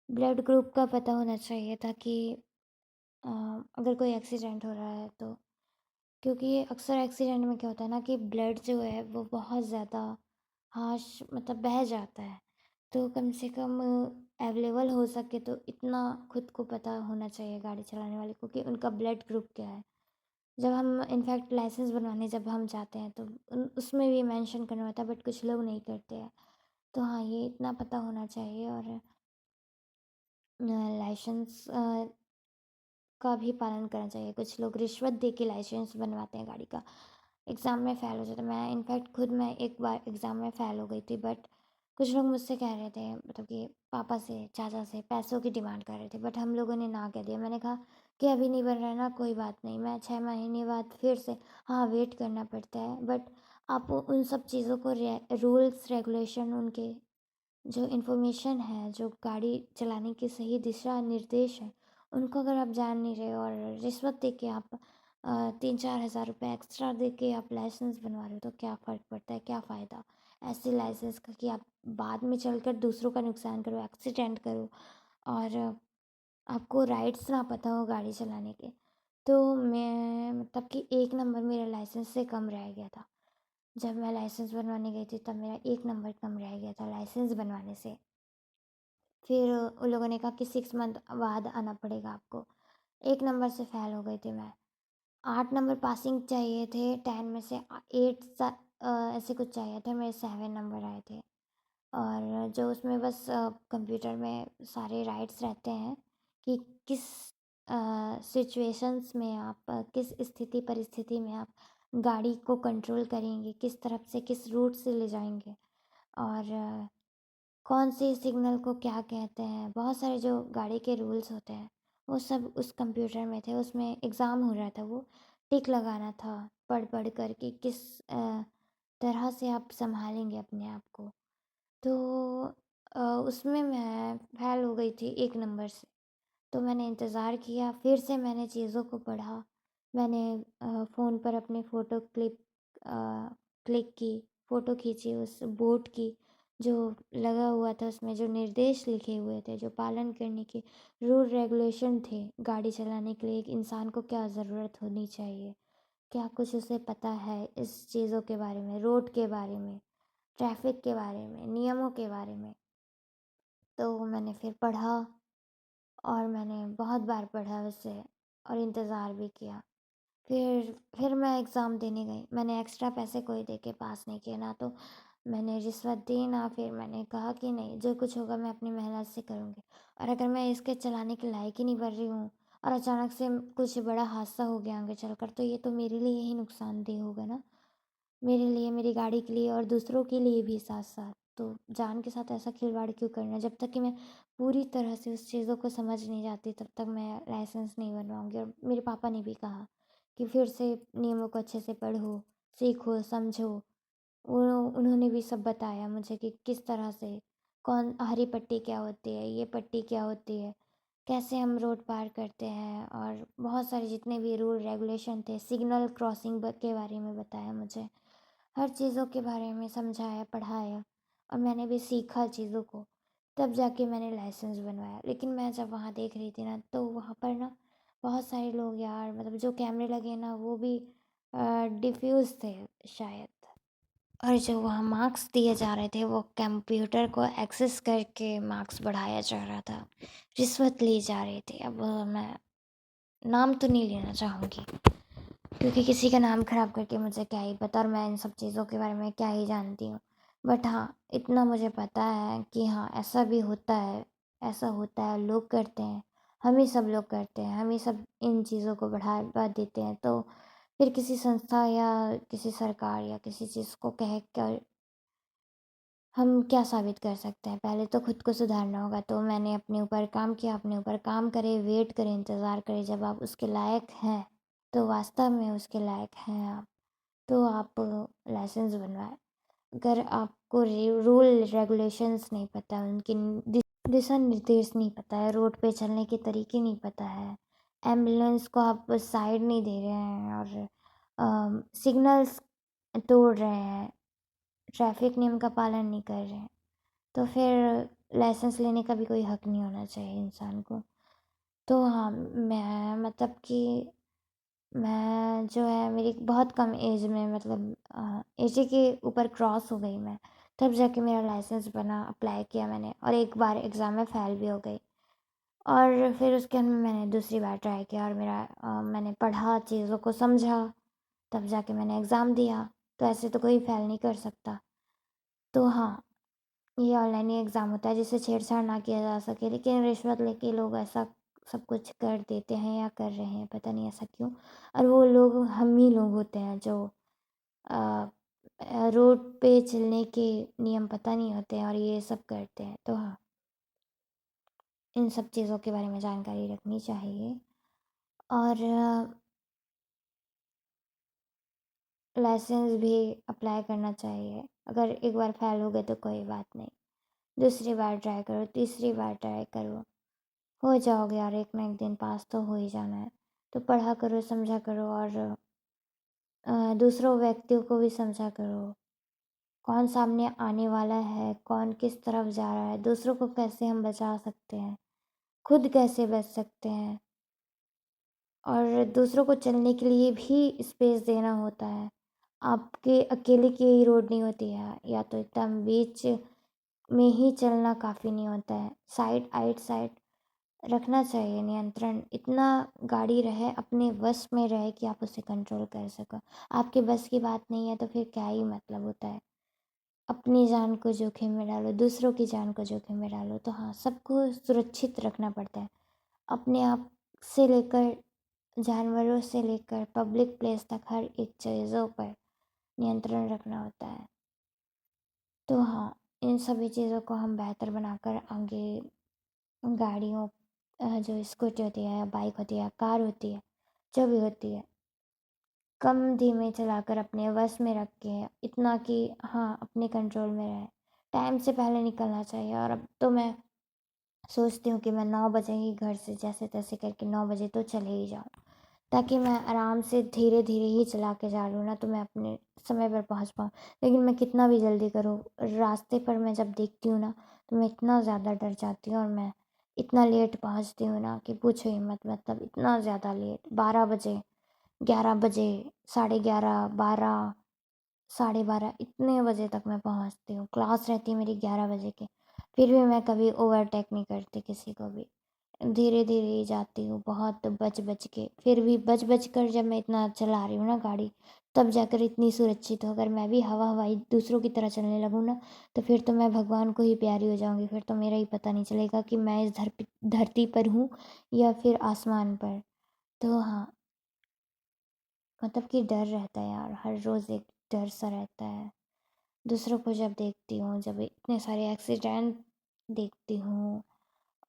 ब्लड ग्रुप का पता होना चाहिए ताकि अगर कोई एक्सीडेंट हो रहा है तो, क्योंकि अक्सर एक्सीडेंट में क्या होता है ना कि ब्लड जो है वो बहुत ज़्यादा हाश मतलब बह जाता है। तो कम से कम अवेलेबल हो सके तो इतना खुद को पता होना चाहिए गाड़ी चलाने वाले को कि उनका ब्लड ग्रुप क्या है। जब हम इनफैक्ट लाइसेंस बनवाने जब हम जाते हैं तो उसमें भी मेंशन करना होता है, बट कुछ लोग नहीं करते हैं। तो हाँ, ये इतना पता होना चाहिए। और लाइसेंस का भी पालन करना चाहिए। कुछ लोग रिश्वत दे के लाइसेंस बनवाते हैं गाड़ी का, एग्ज़ाम में फ़ेल हो जाता है। मैं इनफैक्ट खुद मैं एक बार एग्ज़ाम में फ़ेल हो गई थी, बट कुछ लोग मुझसे कह रहे थे, मतलब कि पापा से, चाचा से पैसों की डिमांड कर रहे थे, बट हम लोगों ने ना कह दिया। मैंने कहा कि अभी नहीं बन रहा है ना, कोई बात नहीं, मैं 6 महीने बाद फिर से, हाँ, वेट करना पड़ता है, बट आप उन सब चीज़ों को रूल्स रेगुलेशन, उनके जो इन्फॉर्मेशन है, जो गाड़ी चलाने की सही दिशा निर्देश है, उनको अगर आप जान नहीं रहे और रिश्वत दे के आप 3-4 हज़ार रुपये एक्स्ट्रा दे के आप लाइसेंस बनवा रहे हो, तो क्या फ़र्क पड़ता है, क्या फ़ायदा ऐसे लाइसेंस का कि आप बाद में चलकर दूसरों का नुकसान करो, एक्सीडेंट करो और आपको राइट्स ना पता हो गाड़ी चलाने के। तो मैं मतलब कि 1 नंबर मेरा लाइसेंस से कम रह गया था। जब मैं लाइसेंस बनवाने गई थी तब मेरा 1 नंबर कम रह गया था लाइसेंस बनवाने से। फिर उन लोगों ने कहा कि 6 मंथ बाद आना पड़ेगा आपको। 1 नंबर से फ़ेल हो गई थी मैं। 8 नंबर पासिंग चाहिए थे, 10 में से 8 ऐसे कुछ चाहिए थे, मेरे 7 नंबर आए थे। और जो उसमें बस कंप्यूटर में सारे राइट्स रहते हैं कि किस सिचुएशंस में आप किस स्थिति परिस्थिति में आप गाड़ी को कंट्रोल करेंगे, किस तरफ से किस रूट से ले जाएंगे और कौन से सिग्नल को क्या कहते हैं, बहुत सारे जो गाड़ी के रूल्स होते हैं वो सब उस कंप्यूटर में थे। उसमें एग्ज़ाम हो रहा था, वो टिक लगाना था पढ़ पढ़ कर कि किस तरह से आप संभालेंगे अपने आप को। तो उसमें मैं फ़ेल हो गई थी 1 नंबर से। तो मैंने इंतज़ार किया, फिर से मैंने चीज़ों को पढ़ा। मैंने फ़ोन पर अपनी क्लिक की, फ़ोटो खींची उस बोर्ड की, जो लगा हुआ था उसमें जो निर्देश लिखे हुए थे, जो पालन करने के रूल रेगुलेशन थे, गाड़ी चलाने के लिए एक इंसान को क्या ज़रूरत होनी चाहिए, क्या कुछ उसे पता है इस चीज़ों के बारे में, रोड के बारे में, ट्रैफ़िक के बारे में, नियमों के बारे में। तो मैंने फिर पढ़ा और मैंने बहुत बार पढ़ा उसे और इंतज़ार भी किया। फिर मैं एग्ज़ाम देने गई। मैंने एक्स्ट्रा पैसे कोई दे के पास नहीं किए, ना तो मैंने रिश्वत दी, ना फिर मैंने कहा कि नहीं, जो कुछ होगा मैं अपनी मेहनत से करूँगी। और अगर मैं इसके चलाने के लायक ही नहीं बन रही हूँ और अचानक से कुछ बड़ा हादसा हो गया आगे चलकर, तो ये तो मेरे लिए ही नुकसानदेह होगा ना। मेरे लिए, मेरी गाड़ी के लिए और दूसरों के लिए भी साथ-साथ। तो जान के साथ ऐसा खिलवाड़ क्यों करना? जब तक कि मैं पूरी तरह से उस चीज़ों को समझ नहीं जाती, तब तक मैं लाइसेंस नहीं बनवाऊँगी। और मेरे पापा ने भी कहा कि फिर से नियमों को अच्छे से पढ़ो, सीखो, समझो। उन्होंने भी सब बताया मुझे कि किस तरह से, कौन हरी पट्टी क्या होती है, ये पट्टी क्या होती है, कैसे हम रोड पार करते हैं, और बहुत सारे जितने भी रूल रेगुलेशन थे, सिग्नल क्रॉसिंग के बारे में बताया मुझे। हर चीज़ों के बारे में समझाया, पढ़ाया, और मैंने भी सीखा चीज़ों को। तब जाके मैंने लाइसेंस बनवाया। लेकिन मैं जब वहाँ देख रही थी ना, तो वहाँ पर ना बहुत सारे लोग यार, मतलब जो कैमरे लगे ना, वो भी डिफ्यूज़ थे शायद। और जो वहाँ मार्क्स दिए जा रहे थे, वो कंप्यूटर को एक्सेस करके मार्क्स बढ़ाया जा रहा था। रिश्वत ली जा रही थी। अब मैं नाम तो नहीं लेना चाहूँगी, क्योंकि किसी का नाम ख़राब करके मुझे क्या ही पता, और मैं इन सब चीज़ों के बारे में क्या ही जानती हूँ। बट हाँ, इतना मुझे पता है कि हाँ, ऐसा भी होता है, ऐसा होता है, लोग करते हैं, हम ही सब लोग करते हैं, हम ही सब इन चीज़ों को बढ़ावा देते हैं। तो फिर किसी संस्था या किसी सरकार या किसी चीज़ को कह कर हम क्या साबित कर सकते हैं? पहले तो खुद को सुधारना होगा। तो मैंने अपने ऊपर काम किया, अपने ऊपर काम करे, वेट करें, इंतज़ार करें। जब आप उसके लायक हैं, तो वास्तव में उसके लायक हैं आप, तो आप लाइसेंस बनवाएँ। अगर आपको रूल रेगुलेशंस नहीं पता, उनकी दिशा निर्देश नहीं पता है, रोड पे चलने के तरीके नहीं पता है, एम्बुलेंस को आप साइड नहीं दे रहे हैं, और सिग्नल्स तोड़ रहे हैं, ट्रैफिक नियम का पालन नहीं कर रहे हैं, तो फिर लाइसेंस लेने का भी कोई हक नहीं होना चाहिए इंसान को। तो हाँ, मैं मतलब कि मैं जो है, मेरी बहुत कम एज में, मतलब 80 के ऊपर क्रॉस हो गई मैं, तब जाके मेरा लाइसेंस बना। अप्लाई किया मैंने, और एक बार एग्ज़ाम में फ़ेल भी हो गई, और फिर उसके बाद में मैंने दूसरी बार ट्राई किया, और मैंने पढ़ा, चीज़ों को समझा, तब जाके मैंने एग्ज़ाम दिया। तो ऐसे तो कोई फ़ेल नहीं कर सकता। तो हाँ, ये ऑनलाइन ही एग्ज़ाम होता है जिससे छेड़छाड़ ना किया जा सके, लेकिन रिश्वत लेके लोग ऐसा सब कुछ कर देते हैं या कर रहे हैं, पता नहीं ऐसा क्यों। और वो लोग हम ही लोग होते हैं जो रोड पे चलने के नियम पता नहीं होते हैं और ये सब करते हैं। तो हाँ, इन सब चीज़ों के बारे में जानकारी रखनी चाहिए, और लाइसेंस भी अप्लाई करना चाहिए। अगर एक बार फ़ेल हो गए तो कोई बात नहीं, दूसरी बार ट्राई करो, तीसरी बार ट्राई करो, हो जाओगे यार, एक ना एक दिन पास तो हो ही जाना है। तो पढ़ा करो, समझा करो, और दूसरों व्यक्तियों को भी समझा करो, कौन सामने आने वाला है, कौन किस तरफ जा रहा है, दूसरों को कैसे हम बचा सकते हैं, खुद कैसे बच सकते हैं, और दूसरों को चलने के लिए भी स्पेस देना होता है। आपके अकेले की ही रोड नहीं होती है, या तो एकदम बीच में ही चलना काफ़ी नहीं होता है। साइड आइट साइड रखना चाहिए नियंत्रण, इतना गाड़ी रहे, अपने वश में रहे कि आप उसे कंट्रोल कर सको। आपके बस की बात नहीं है तो फिर क्या ही मतलब होता है। अपनी जान को जोखिम में डालो, दूसरों की जान को जोखिम में डालो। तो हाँ, सबको सुरक्षित रखना पड़ता है, अपने आप से लेकर जानवरों से लेकर पब्लिक प्लेस तक, हर एक चीज़ों पर नियंत्रण रखना होता है। तो हाँ, इन सभी चीज़ों को हम बेहतर बनाकर आगे गाड़ियों, जो स्कूटी होती है, बाइक होती है, कार होती है, जो भी होती है, कम धीमे चलाकर अपने वश में रख के, इतना कि हाँ, अपने कंट्रोल में रहे, टाइम से पहले निकलना चाहिए। और अब तो मैं सोचती हूँ कि मैं 9 बजे ही घर से जैसे तैसे करके 9 बजे तो चले ही जाऊँ, ताकि मैं आराम से धीरे धीरे ही चला के जा रही हूँ ना, तो मैं अपने समय पर पहुँच पाऊँ। लेकिन मैं कितना भी जल्दी करूँ, रास्ते पर मैं जब देखती हूँ ना, तो मैं इतना ज़्यादा डर जाती हूँ और मैं इतना लेट पहुँचती हूँ ना कि पूछो ही मत। मतलब इतना ज़्यादा लेट, 12 बजे, 11 बजे, 11:30, 12, 12:30 इतने बजे तक मैं पहुँचती हूँ। क्लास रहती है मेरी 11 बजे की, फिर भी मैं कभी ओवरटेक नहीं करती किसी को भी। धीरे धीरे ही जाती हूँ, बहुत बच बच के, फिर भी बच बच कर जब मैं इतना चला रही हूँ ना गाड़ी, तब जाकर इतनी सुरक्षित हो। अगर मैं भी हवा हवाई दूसरों की तरह चलने लगूँ ना, तो फिर तो मैं भगवान को ही प्यारी हो जाऊँगी। फिर तो मेरा ही पता नहीं चलेगा कि मैं इस धरती पर हूँ या फिर आसमान पर। तो हाँ, मतलब कि डर रहता है यार, हर रोज़ एक डर सा रहता है। दूसरों को जब देखती हूँ, जब इतने सारे एक्सीडेंट देखती हूँ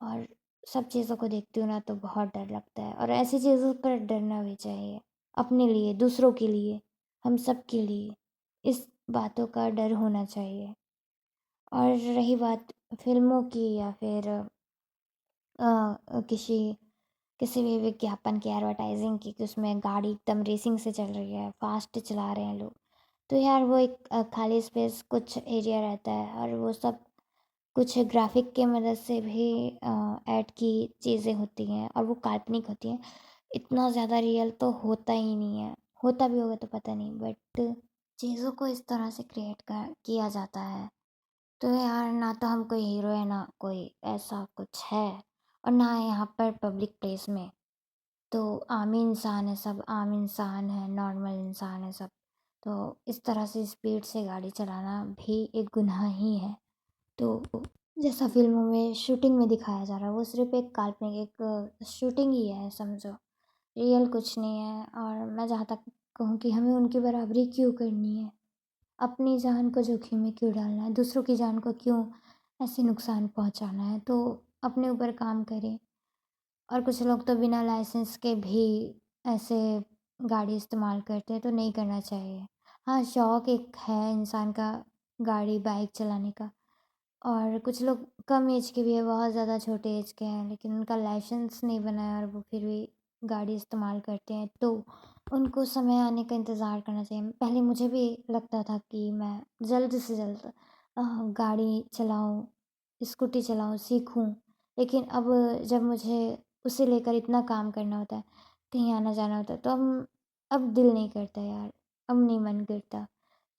और सब चीज़ों को देखती हूँ ना, तो बहुत डर लगता है। और ऐसी चीज़ों पर डरना भी चाहिए, अपने लिए, दूसरों के लिए, हम सब के लिए इस बातों का डर होना चाहिए। और रही बात फिल्मों की या फिर किसी किसी भी विज्ञापन की, एडवर्टाइजिंग की, कि उसमें गाड़ी एकदम रेसिंग से चल रही है, फास्ट चला रहे हैं लोग, तो यार वो एक खाली स्पेस कुछ एरिया रहता है और वो सब कुछ ग्राफिक के मदद से भी ऐड की चीज़ें होती हैं और वो काल्पनिक होती हैं। इतना ज़्यादा रियल तो होता ही नहीं है, होता भी होगा तो पता नहीं, बट चीज़ों को इस तरह से क्रिएट कर किया जाता है। तो यार ना तो हम कोई हीरो है, ना कोई ऐसा कुछ है, और ना यहाँ पर पब्लिक प्लेस में तो आम ही इंसान है, सब आम इंसान है, नॉर्मल इंसान है सब। तो इस तरह से स्पीड से गाड़ी चलाना भी एक गुनाह ही है। तो जैसा फिल्मों में शूटिंग में दिखाया जा रहा है, वो सिर्फ एक काल्पनिक एक शूटिंग ही है समझो, रियल कुछ नहीं है। और मैं जहाँ तक कहूँ कि हमें उनकी बराबरी क्यों करनी है, अपनी जान को जोखिम में क्यों डालना है, दूसरों की जान को क्यों ऐसे नुकसान पहुँचाना है। तो अपने ऊपर काम करें। और कुछ लोग तो बिना लाइसेंस के भी ऐसे गाड़ी इस्तेमाल करते हैं, तो नहीं करना चाहिए। हाँ, शौक एक है इंसान का गाड़ी बाइक चलाने का। और कुछ लोग कम एज के भी है, बहुत ज़्यादा छोटे एज के हैं, लेकिन उनका लाइसेंस नहीं बना है और वो फिर भी गाड़ी इस्तेमाल करते हैं, तो उनको समय आने का इंतज़ार करना चाहिए। पहले मुझे भी लगता था कि मैं जल्द से जल्द गाड़ी चलाऊँ, स्कूटी चलाऊँ, सीखूँ, लेकिन अब जब मुझे उसे लेकर इतना काम करना होता है, कहीं आना जाना होता है, तो अब दिल नहीं करता यार, अब नहीं मन करता।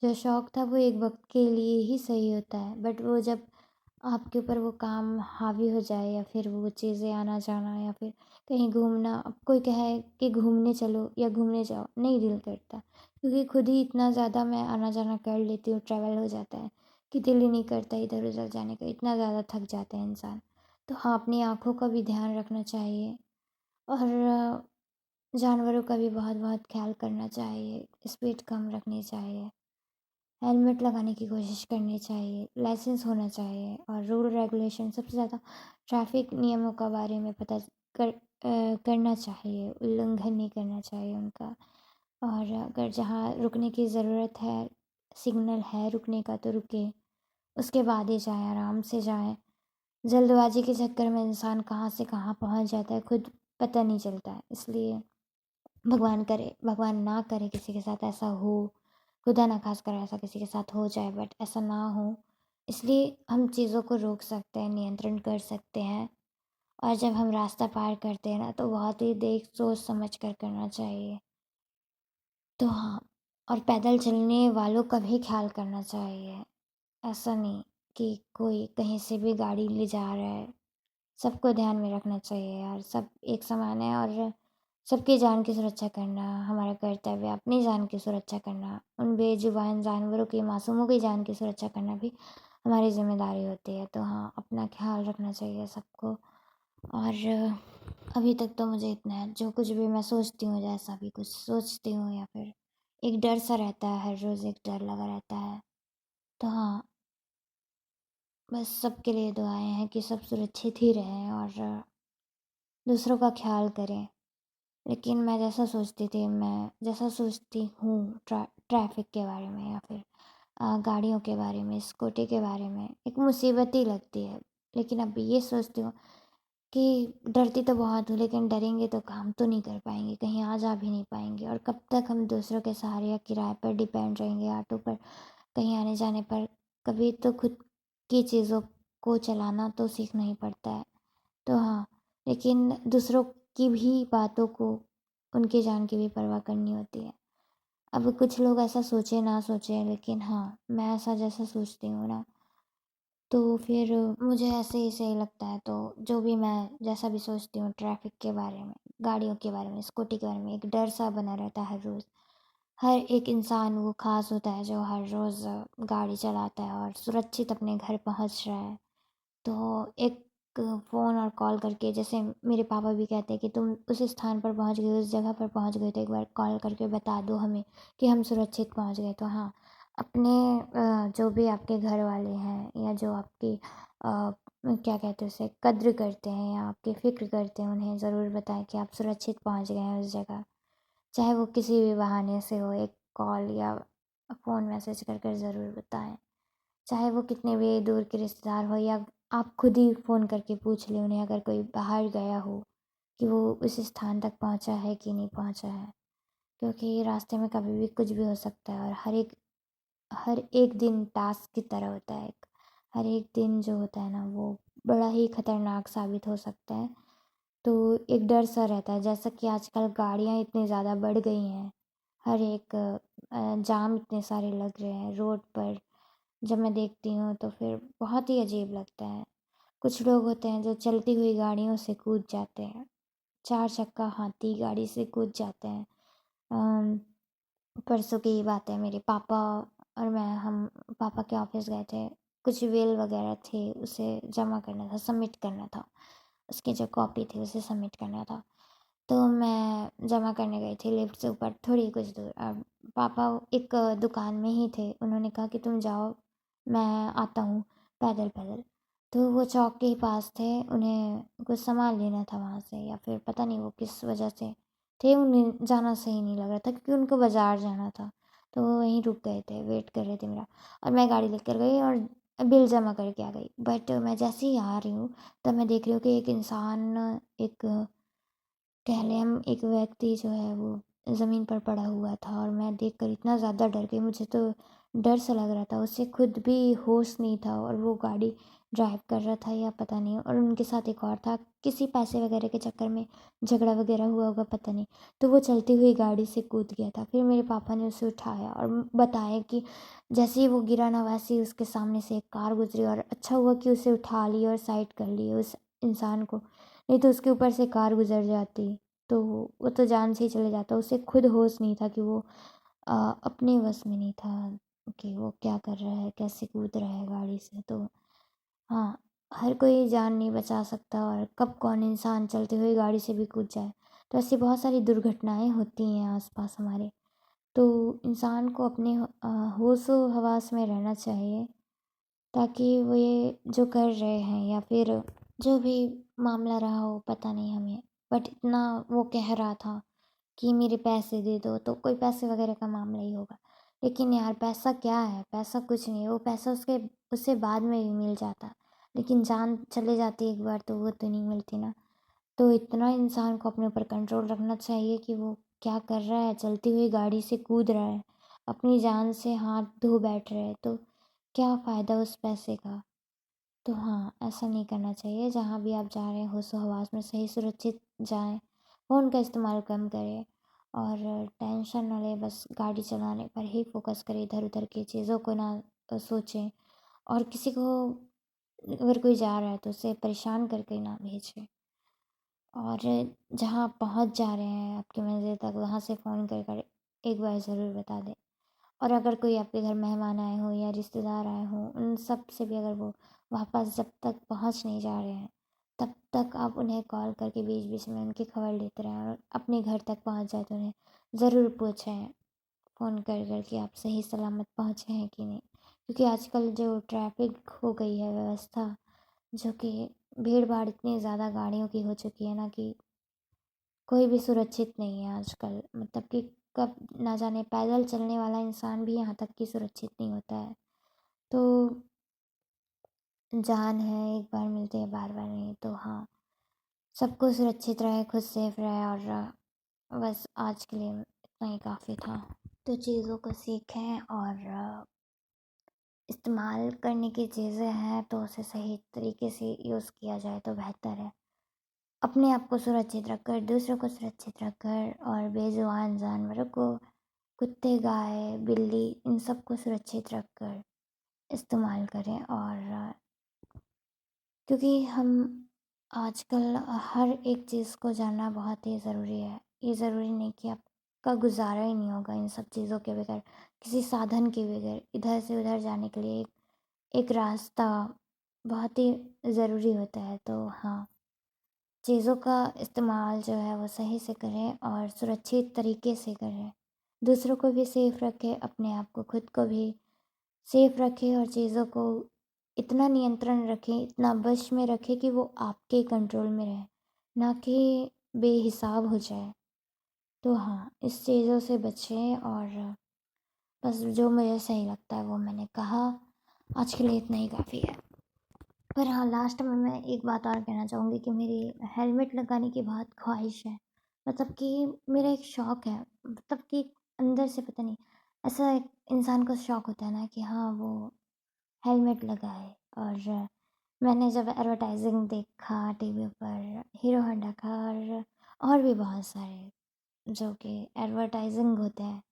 जो शौक था वो एक वक्त के लिए ही सही होता है, बट वो जब आपके ऊपर वो काम हावी हो जाए, या फिर वो चीज़ें आना जाना, या फिर कहीं घूमना, अब कोई कहे कि घूमने चलो या घूमने जाओ, नहीं दिल करता, क्योंकि खुद ही इतना ज़्यादा मैं आना जाना कर लेती हूँ, ट्रैवल हो जाता है कि दिल ही नहीं करता इधर उधर जाने का, इतना ज़्यादा थक जाता है इंसान। तो हाँ, अपनी आँखों का भी ध्यान रखना चाहिए और जानवरों का भी बहुत बहुत ख्याल करना चाहिए, स्पीड कम रखनी चाहिए, हेलमेट लगाने की कोशिश करनी चाहिए, लाइसेंस होना चाहिए और रूल रेगुलेशन, सबसे ज़्यादा ट्रैफिक नियमों का बारे में पता करना चाहिए, उल्लंघन नहीं करना चाहिए उनका। और अगर जहाँ रुकने की ज़रूरत है, सिग्नल है रुकने का, तो रुके, उसके बाद ही जाएँ, आराम से जाएँ। जल्दबाजी के चक्कर में इंसान कहाँ से कहाँ पहुँच जाता है, खुद पता नहीं चलता है। इसलिए भगवान करे, भगवान ना करे किसी के साथ ऐसा हो, खुदा ना खास कर ऐसा किसी के साथ हो जाए, बट ऐसा ना हो, इसलिए हम चीज़ों को रोक सकते हैं, नियंत्रण कर सकते हैं। और जब हम रास्ता पार करते हैं ना, तो बहुत ही देख सोच समझ कर करना चाहिए। तो हाँ, और पैदल चलने वालों का भी ख्याल करना चाहिए। ऐसा नहीं कि कोई कहीं से भी गाड़ी ले जा रहा है, सबको ध्यान में रखना चाहिए यार, सब एक समान है और सबकी जान की सुरक्षा करना हमारा कर्तव्य है। अपनी जान की सुरक्षा करना, उन बेजुबान जानवरों की, मासूमों की जान की सुरक्षा करना भी हमारी ज़िम्मेदारी होती है। तो हाँ, अपना ख्याल रखना चाहिए सबको। और अभी तक तो मुझे इतना है, जो कुछ भी मैं सोचती हूँ, जैसा भी कुछ सोचती हूँ, या फिर एक डर सा रहता है, हर रोज़ एक डर लगा रहता है। तो हाँ, बस सबके लिए दुआएँ हैं कि सब सुरक्षित ही रहें और दूसरों का ख्याल करें। लेकिन मैं जैसा सोचती हूँ ट्रैफ़िक के बारे में, या फिर गाड़ियों के बारे में, स्कूटी के बारे में एक मुसीबत ही लगती है। लेकिन अब ये सोचती हूँ कि डरती तो बहुत हूँ, लेकिन डरेंगे तो काम तो नहीं कर पाएंगे, कहीं आ जा भी नहीं पाएंगे, और कब तक हम दूसरों के सहारे या किराए पर डिपेंड रहेंगे, ऑटो पर कहीं आने जाने पर। कभी तो खुद की चीज़ों को चलाना तो सीखना ही पड़ता है। तो हाँ, लेकिन दूसरों की भी बातों को, उनकी जान की भी परवाह करनी होती है। अब कुछ लोग ऐसा सोचे ना सोचे, लेकिन हाँ, मैं ऐसा जैसा सोचती हूँ ना, तो फिर मुझे ऐसे ही सही लगता है। तो जो भी मैं जैसा भी सोचती हूँ ट्रैफिक के बारे में, गाड़ियों के बारे में, स्कूटी के बारे में, एक डर सा बना रहता है हर रोज़। हर एक इंसान वो ख़ास होता है जो हर रोज़ गाड़ी चलाता है और सुरक्षित अपने घर पहुँच रहा है। तो एक फ़ोन और कॉल करके, जैसे मेरे पापा भी कहते हैं कि तुम उस स्थान पर पहुँच गए, उस जगह पर पहुँच गए, तो एक बार कॉल करके बता दो हमें कि हम सुरक्षित पहुँच गए। तो हाँ, अपने जो भी आपके घर वाले हैं या जो आपकी क्या कहते हैं उसे, कद्र करते हैं या आपकी फ़िक्र करते हैं, उन्हें ज़रूर बताएं कि आप सुरक्षित पहुँच गए हैं उस जगह। चाहे वो किसी भी बहाने से हो, एक कॉल या फ़ोन मैसेज कर कर ज़रूर बताएं। चाहे वो कितने भी दूर के रिश्तेदार हो, या आप खुद ही फ़ोन करके पूछ लें उन्हें, अगर कोई बाहर गया हो, कि वो उस स्थान तक पहुंचा है कि नहीं पहुंचा है। क्योंकि रास्ते में कभी भी कुछ भी हो सकता है, और हर एक दिन टास्क की तरह होता है। हर एक दिन जो होता है ना, वो बड़ा ही खतरनाक साबित हो सकता है। तो एक डर सा रहता है, जैसा कि आजकल गाड़ियाँ इतनी ज़्यादा बढ़ गई हैं, हर एक जाम इतने सारे लग रहे हैं रोड पर। जब मैं देखती हूँ तो फिर बहुत ही अजीब लगता है। कुछ लोग होते हैं जो चलती हुई गाड़ियों से कूद जाते हैं, 4 चक्का हाथी गाड़ी से कूद जाते हैं। अम, परसों की ही बात है, मेरे पापा और मैं, हम पापा के ऑफिस गए थे, कुछ बिल वगैरह थे, उसे जमा करना था, सबमिट करना था, उसकी जो कॉपी थी उसे सबमिट करना था। तो मैं जमा करने गई थी लिफ्ट से ऊपर, थोड़ी कुछ दूर। अब पापा एक दुकान में ही थे, उन्होंने कहा कि तुम जाओ, मैं आता हूँ पैदल पैदल। तो वो चौक के ही पास थे, उन्हें कुछ सामान लेना था वहाँ से, या फिर पता नहीं वो किस वजह से थे, उन्हें जाना सही नहीं लग रहा था क्योंकि उनको बाज़ार जाना था। तो वो वहीं रुक गए थे, वेट कर रहे थे मेरा, और मैं गाड़ी लेकर गई और बिल जमा करके आ गई। बट मैं जैसे ही आ रही हूँ, तब मैं देख रही हूँ कि एक इंसान, एक कह लें हम, एक व्यक्ति जो है वो ज़मीन पर पड़ा हुआ था, और मैं देखकर इतना ज़्यादा डर गई, मुझे तो डर सा लग रहा था। उसे खुद भी होश नहीं था, और वो गाड़ी ड्राइव कर रहा था या पता नहीं, और उनके साथ एक और था, किसी पैसे वगैरह के चक्कर में झगड़ा वगैरह हुआ होगा, पता नहीं। तो वो चलती हुई गाड़ी से कूद गया था। फिर मेरे पापा ने उसे उठाया और बताया कि जैसे ही वो गिरा ना, वैसे ही उसके सामने से एक कार गुजरी, और अच्छा हुआ कि उसे उठा ली और साइड कर ली उस इंसान को, नहीं तो उसके ऊपर से कार गुजर जाती तो वो तो जान से ही चले जाता। उसे खुद होश नहीं था कि वो अपने वश में नहीं था कि वो क्या कर रहा है, कैसे कूद रहा है गाड़ी से। तो हाँ, हर कोई जान नहीं बचा सकता, और कब कौन इंसान चलती हुई गाड़ी से भी कूद जाए। तो ऐसी बहुत सारी दुर्घटनाएं होती हैं आसपास हमारे। तो इंसान को अपने होशो हवास में रहना चाहिए, ताकि वो ये जो कर रहे हैं, या फिर जो भी मामला रहा हो, पता नहीं हमें, बट इतना वो कह रहा था कि मेरे पैसे दे दो, तो कोई पैसे वगैरह का मामला ही होगा। लेकिन यार, पैसा क्या है, पैसा कुछ नहीं है, वो पैसा उससे बाद में भी मिल जाता, लेकिन जान चले जाती एक बार तो वो तो नहीं मिलती ना। तो इतना इंसान को अपने ऊपर कंट्रोल रखना चाहिए कि वो क्या कर रहा है, चलती हुई गाड़ी से कूद रहा है, अपनी जान से हाथ धो बैठ रहा है, तो क्या फ़ायदा उस पैसे का। तो हाँ, ऐसा नहीं करना चाहिए। जहाँ भी आप जा रहे हैं, होशो-हवास में सही सुरक्षित जाएँ, फ़ोन का इस्तेमाल कम करें, और टेंशन ना लें, बस गाड़ी चलाने पर ही फ़ोकस करें, इधर-उधर की चीज़ों को ना सोचें, और किसी को अगर कोई जा रहा है तो उसे परेशान करके ना भेजें। और जहाँ आप पहुँच जा रहे हैं आपकी मंज़िल तक, वहाँ से फ़ोन कर कर एक बार ज़रूर बता दें। और अगर कोई आपके घर मेहमान आए हों या रिश्तेदार आए हों, उन सब से भी अगर वो वापस जब तक पहुँच नहीं जा रहे हैं, तब तक आप उन्हें कॉल करके बीच-बीच में उनकी खबर लेते रहें, और अपने घर तक पहुँच जाए तो उन्हें ज़रूर पूछें फ़ोन कर कर कि आप सही सलामत पहुँचे हैं कि नहीं। क्योंकि आजकल जो ट्रैफ़िक हो गई है व्यवस्था, जो कि भीड़-भाड़ इतनी ज़्यादा गाड़ियों की हो चुकी है ना, कि कोई भी सुरक्षित नहीं है आजकल। मतलब कि कब ना जाने पैदल चलने वाला इंसान भी यहाँ तक कि सुरक्षित नहीं होता है। तो जान है, एक बार मिलते हैं बार बार नहीं। तो हाँ, सबको सुरक्षित रहे, खुद सेफ रहे, और बस आज के लिए इतना ही काफ़ी था। तो चीज़ों को सीखें, और इस्तेमाल करने की चीज़ें हैं तो उसे सही तरीके से यूज़ किया जाए तो बेहतर है। अपने आप को सुरक्षित रखकर, दूसरों को सुरक्षित रखकर, और बेजुबान जानवरों को, कुत्ते, गाय, बिल्ली, इन सब को सुरक्षित रखकर इस्तेमाल करें। और क्योंकि हम आजकल हर एक चीज़ को जानना बहुत ही ज़रूरी है। ये ज़रूरी नहीं कि आपका गुजारा ही नहीं होगा इन सब चीज़ों के बगैर, किसी साधन के बगैर। इधर से उधर जाने के लिए एक रास्ता बहुत ही ज़रूरी होता है। तो हाँ, चीज़ों का इस्तेमाल जो है वो सही से करें और सुरक्षित तरीके से करें। दूसरों को भी सेफ रखें, अपने आप को, खुद को भी सेफ रखें, और चीज़ों को इतना नियंत्रण रखें, इतना वश में रखें कि वो आपके कंट्रोल में रहे, ना कि बेहिसाब हो जाए। तो हाँ, इस चीज़ों से बचें, और बस जो मुझे सही लगता है वो मैंने कहा। आज के लिए इतना ही काफ़ी है। पर हाँ, लास्ट में मैं एक बात और कहना चाहूँगी कि मेरी हेलमेट लगाने की बहुत ख्वाहिश है। मतलब कि मेरा एक शौक़ है, मतलब कि अंदर से पता नहीं, ऐसा एक इंसान को शौक़ होता है ना कि हाँ, वो हेलमेट लगाए। और मैंने जब एडवर्टाइजिंग देखा टीवी पर हीरो होंडा का, और भी बहुत सारे जो कि एडवर्टाइजिंग होते हैं,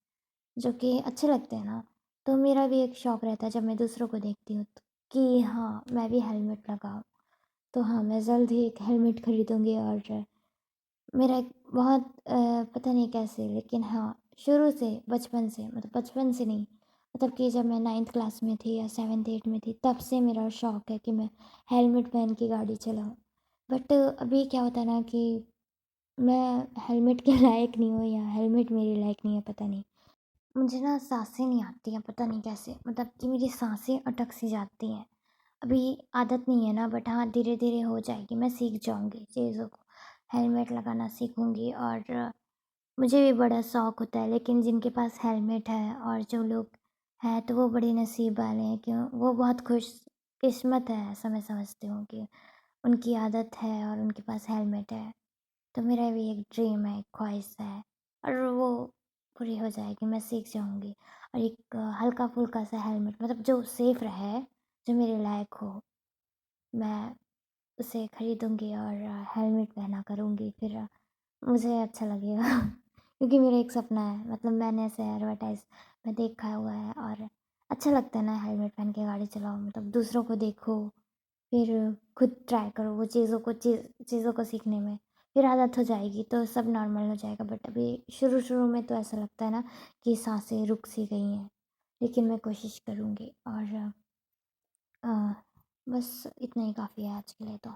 जो कि अच्छे लगते हैं ना, तो मेरा भी एक शौक़ रहता है जब मैं दूसरों को देखती हूँ तो, कि हाँ, मैं भी हेलमेट लगाऊँ। तो हाँ, मैं जल्द ही एक हेलमेट खरीदूँगी। और मेरा एक बहुत पता नहीं कैसे, लेकिन हाँ, शुरू से, बचपन से, मतलब बचपन से नहीं, मतलब कि जब मैं 9th क्लास में थी या 7th 8th में थी, तब से मेरा शौक़ है कि मैं हेलमेट पहन के गाड़ी चलाऊँ। बट अभी क्या होता है ना कि मैं हेलमेट के लायक नहीं हूँ, या हेलमेट मेरे लायक नहीं है, पता नहीं। मुझे ना साँसें नहीं आती हैं, पता नहीं कैसे, मतलब कि मेरी साँसें अटक सी जाती हैं। अभी आदत नहीं है ना, बट हाँ, धीरे-धीरे हो जाएगी, मैं सीख जाऊँगी चीज़ों को। हेलमेट लगाना सीखूँगी, और मुझे भी बड़ा शौक़ होता है। लेकिन जिनके पास हेलमेट है, और जो लोग हैं, तो वो बड़े नसीब वाले हैं, क्यों वो बहुत खुशकिस्मत है, ऐसा मैं समझती हूँ कि उनकी आदत है और उनके पास हेलमेट है। तो मेरा भी एक ड्रीम है, एक ख्वाहिश है, और वो पूरी हो जाएगी, मैं सीख जाऊँगी। और एक हल्का-फुल्का सा हेलमेट, मतलब जो सेफ रहे, जो मेरे लायक हो, मैं उसे खरीदूँगी और हेलमेट पहना करूँगी, फिर मुझे अच्छा लगेगा। क्योंकि मेरा एक सपना है, मतलब मैंने ऐसे एडवर्टाइज़ में देखा हुआ है, और अच्छा लगता है ना हेलमेट पहन के गाड़ी चलाओ, मतलब दूसरों को देखो, फिर खुद ट्राई करो वो चीज़ों को सीखने में, फिर आदत हो जाएगी तो सब नॉर्मल हो जाएगा। बट अभी शुरू-शुरू में तो ऐसा लगता है ना कि साँसें रुक सी गई हैं, लेकिन मैं कोशिश करूँगी। और अ, बस इतना ही काफ़ी है आज के लिए तो।